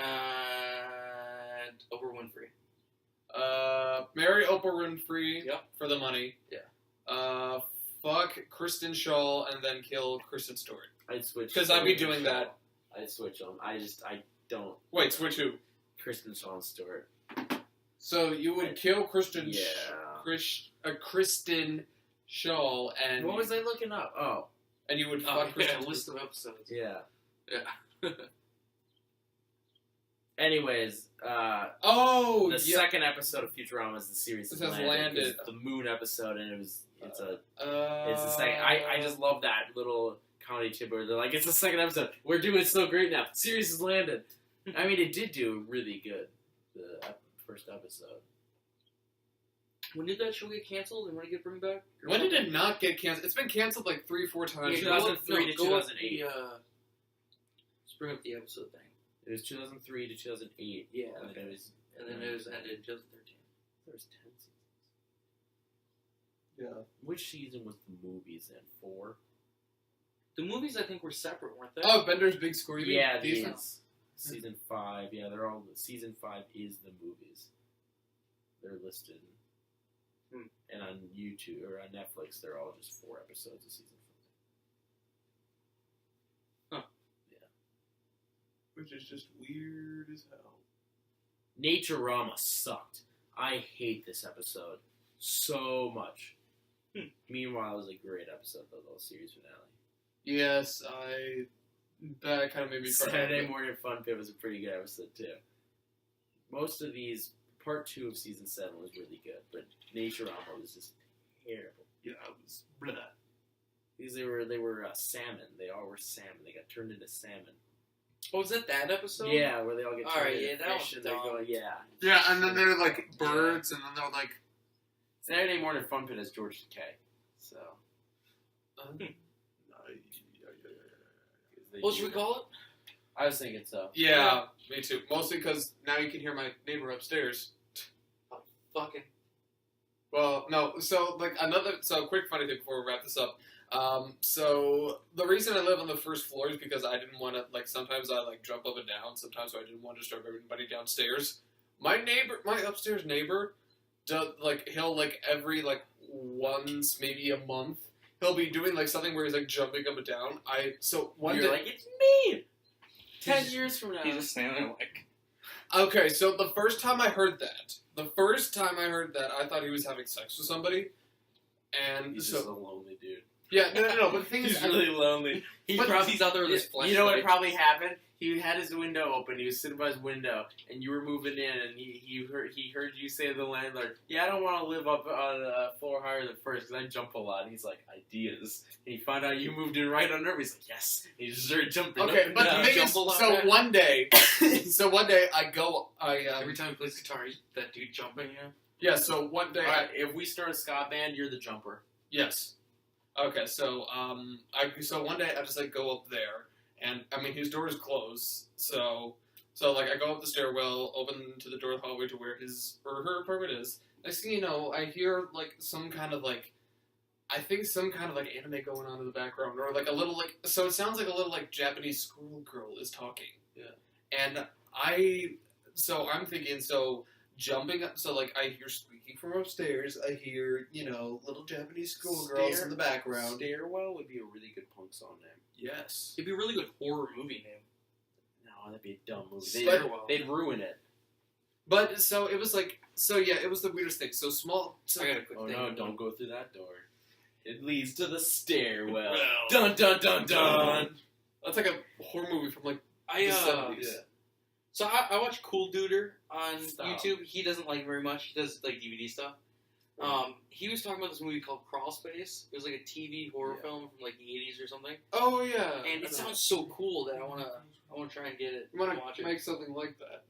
Oprah Winfrey. Marry Oprah Winfrey Yep. for the money. Yeah. Fuck Kristen Shaw and then kill Kristen Stewart. I'd switch. Because I'd be doing that. I'd switch them. I don't. Wait, switch who? Kristen Shaw and Stewart. So you would kill Kristen Yeah. Kristen Shaw and... What was I looking up? Oh. And you would fuck Kristen a list of episodes. Yeah. Yeah. Anyways, the second episode of Futurama is the series It has says landed. landed. The moon episode, and it's the second. I just love that little comedy tip where they're like, it's the second episode. We're doing so great now. Series has landed. I mean, it did do really good. The first episode. When did that show get canceled and when did it get bring back? When did it not get canceled? It's been canceled like 3-4 times. 2003 to 2008. Let's bring up the episode thing. It was 2003 to 2008. Yeah, and then it was ended in 2013. There was 10 seasons. Yeah. Which season was the movies in? 4? The movies I think were separate, weren't they? Oh, Bender's Big Score. You mean? Yeah, These these. Season 5. Yeah, they're all. Season 5 is the movies. They're listed. And on YouTube or on Netflix, they're all just 4 episodes of season 5. Huh. Yeah. Which is just weird as hell. Naturama sucked. I hate this episode so much. Meanwhile, it was a great episode of the series finale. Yes, that kind of made me cry. Saturday Morning Fun Pit was a pretty good episode too. Most of these, part 2 of season 7 was really good, but Naturama was just terrible. Yeah, it was blah. Because they were salmon. They all were salmon. They got turned into salmon. Oh, was that episode? Yeah, where they all get turned Alright, into yeah, that fish was and they're dumb. going, yeah. Yeah, and then they're like birds, and then they're like. Saturday Morning Fun Pit has George Takei. So. What should we call it? I was thinking so. Yeah, me too. Mostly because now you can hear my neighbor upstairs. Fucking. Well, no. So, quick funny thing before we wrap this up. So the reason I live on the first floor is because I didn't want to, sometimes I, jump up and down. Sometimes I didn't want to disturb everybody downstairs. My upstairs neighbor, he'll, every, once, maybe a month, he'll be doing, something where he's, jumping up and down. One You're day... like, it's me! 10 years from now. He's just standing there Okay, so the first time I heard that, I thought he was having sex with somebody. And He's so... just a lonely dude. Yeah, no, but the thing is... He's really lonely. He's out there with his flashlight. You know what probably happened? He had his window open. He was sitting by his window, and you were moving in, and he heard you say to the landlord, "Yeah, I don't want to live up on a floor higher than first because I jump a lot." And he's like, "Ideas." And he found out you moved in right under him. He's like, "Yes." And he just started jumping. Okay, up but and the thing down. is, one day Every time he plays guitar, that dude jumping, yeah. So one day, Alright, if we start a ska band, you're the jumper. yes. Okay, so one day I just go up there, and I mean his door is closed, so I go up the stairwell, open to the door of the hallway to where his or her apartment is. Next thing you know, I hear some kind of anime going on in the background, or a little so it sounds like a little Japanese schoolgirl is talking. Yeah, and I'm thinking jumping up, I hear squeaking from upstairs. I hear, little Japanese schoolgirls in the background. Stairwell would be a really good punk song name. Yes. It'd be a really good horror movie name. No, that'd be a dumb movie. They'd ruin it. But, it was it was the weirdest thing. So small. I got a quick thing. No, don't go through that door. It leads to the stairwell. Well. Dun, dun, dun, dun. That's like a horror movie from, the I 70s. So I watch Cool Duder on Stop. YouTube. He doesn't like very much. He does DVD stuff. He was talking about this movie called Crawl Space. It was like a TV horror film from the 80s or something. Oh, yeah. And it sounds so cool that I wanna try and get it. You want watch to it. make something like that.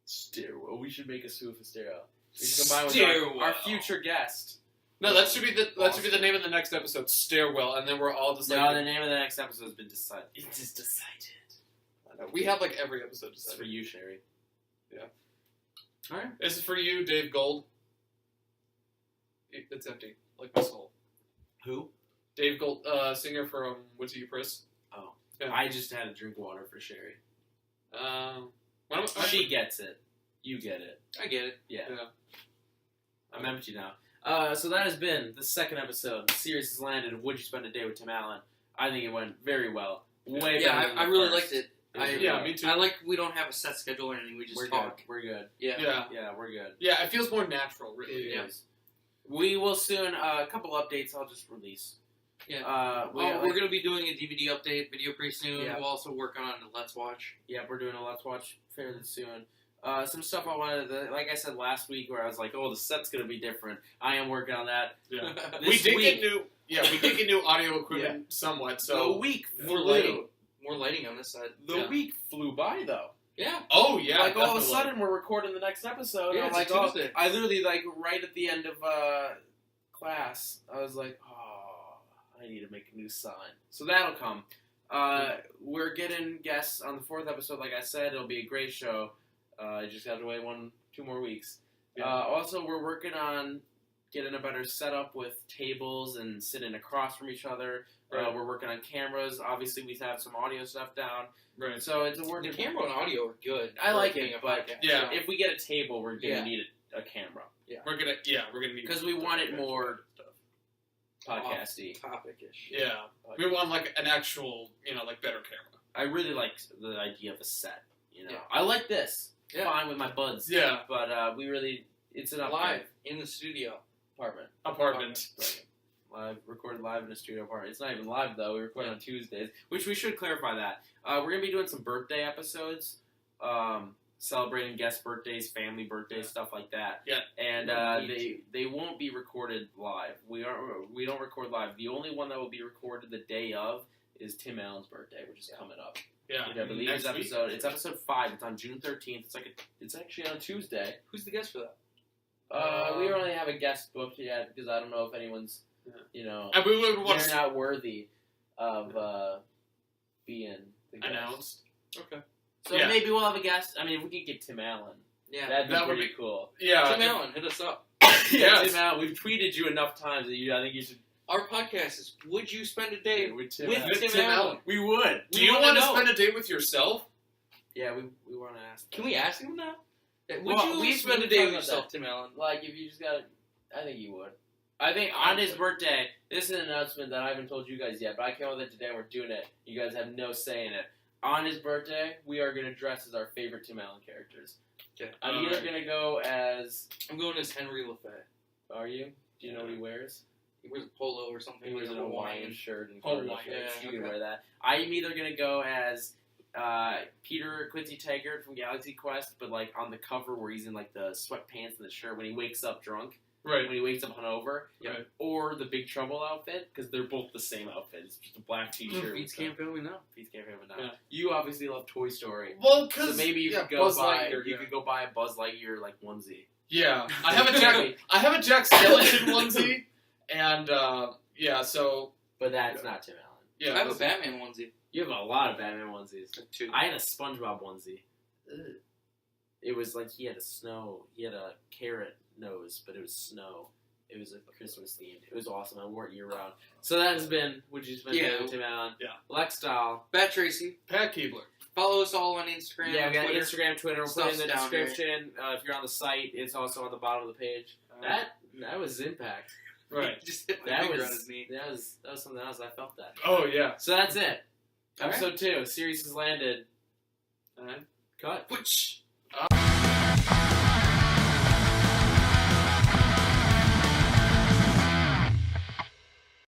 Stairwell. We should make a spoof of stairwell. We should combine with Stairwell. our future guest. No, that should be the name of the next episode, Stairwell, and then we're all just No, the name of the next episode has been decided. It is decided. we have every episode It's decided. for you, Sherry. Yeah. Alright. This is for you, Dave Gold. It's empty, like my soul. Who? Dave Gold, singer from What's You Press. Oh. Yeah. I just had to drink water for Sherry. She gets it. You get it. I get it. Yeah. Yeah. I'm empty now. So that has been the second episode. The series has landed of Would You Spend a Day with Tim Allen? I think it went very well. Way Yeah, better than I the really first. liked it. Me too. I like we don't have a set schedule or anything. We just We're talk. good. We're good. Yeah. Yeah, we're good. yeah. It feels more natural, really. It is. We will soon. A couple updates I'll just release. Yeah. We're gonna be doing a DVD update video pretty soon. Yeah. We'll also work on a Let's Watch. Yeah, we're doing a Let's Watch fairly soon. Some stuff I wanted to, like I said last week, where I was like, "Oh, the set's gonna be different." I am working on that. Yeah. We did get new audio equipment somewhat. So the week More flew. lighting on this side. The week flew by though. Yeah. Oh yeah. Like all of a definitely. sudden we're recording the next episode. Yeah, I'm it's like, a Tuesday. I literally like right at the end of class, I was like, oh, I need to make a new sign. So that'll come. We're getting guests on the 4th episode. Like I said, it'll be a great show. I just have to wait 2 more weeks. Yeah. Also, we're working on getting a better setup with tables and sitting across from each other. Right. We're working on cameras. Obviously, we have some audio stuff down. Right. So it's a work. The camera and audio are good. I like for being it, a but podcast. Yeah. if we get a table, we're gonna Yeah. need a camera. We're gonna need Because we want it more podcasty. Topic-ish. Yeah. We want like an actual, like better camera. I really like the idea of a set. Yeah. I like this. Yeah. Fine with my buds. Yeah. But it's an upgrade. Live in the studio. Apartment. Recorded live in a studio apartment. It's not even live though. We record on Tuesdays, which we should clarify that. We're gonna be doing some birthday episodes, celebrating guest birthdays, family birthdays, stuff like that. Yeah. And they won't be recorded live. We don't record live. The only one that will be recorded the day of is Tim Allen's birthday, which is coming up. Yeah. Which I believe Next is episode. It's episode 5. It's on June 13th. It's actually on Tuesday. Who's the guest for that? We don't really have a guest booked yet because I don't know if anyone's, And we would want they're not worthy of being the guest. announced. Okay. So Yeah. maybe we'll have a guest. I mean, if we could get Tim Allen, Yeah. that'd be That would pretty be- cool. Yeah. Tim Allen, hit us up. Yes. Tim Allen. We've tweeted you enough times that I think you should. Our podcast is Would You Spend a Day with Tim with Allen. Tim Allen? We would. Do you wanna want to know. spend a day with yourself? Yeah, we want to ask. Can we ask him now? Would Well, you we spend a talked day with about yourself, that. Tim Allen? Like, if you just got I think you would. I think on his birthday, this is an announcement that I haven't told you guys yet, but I came up with it today and we're doing it. You guys have no say in it. On his birthday, we are going to dress as our favorite Tim Allen characters. Okay. I'm either going to go as... I'm going as Henry LaFay. Are you? Do you know what he wears? He wears a polo or something. He wears like an a Hawaiian shirt and Hawaiian, cargo shorts. yeah, You can okay. wear that. I'm either going to go as Peter Quincy Taggart from Galaxy Quest, but like on the cover where he's in like the sweatpants and the shirt when he wakes up drunk. Right. When he wakes up hungover, Right. or the Big Trouble outfit, because they're both the same outfit. It's just a black T-shirt. Beats Camp Family now. Beats Camp Family now. Yeah. You obviously love Toy Story, Well, so because maybe you could go Buzz buy Lightyear, you could go buy a Buzz Lightyear like onesie. Yeah, I have a Jack Skellington onesie, and so But that's not Tim Allen. yeah, I have a Batman onesie. You have a lot of Batman onesies. Like 2. I had a SpongeBob onesie. It was like he had a carrot nose, but it was snow. It was like Christmas themed. It was awesome. I wore it year round. So that has been Would You Spend a Day with Tim Allen? Yeah. Lex Dahl. Bat Tracy. Pat Keebler. Follow us all on Instagram. Yeah, we got Twitter. Instagram, Twitter. We'll put it in the Stuff's down there. description. If you're on the site, it's also on the bottom of the page. That was impact. Right. Just hit my That finger was on his knee. that was something else. I felt that. Oh yeah. So that's it. All right. Episode 2. Series has landed. Alright. Cut. Which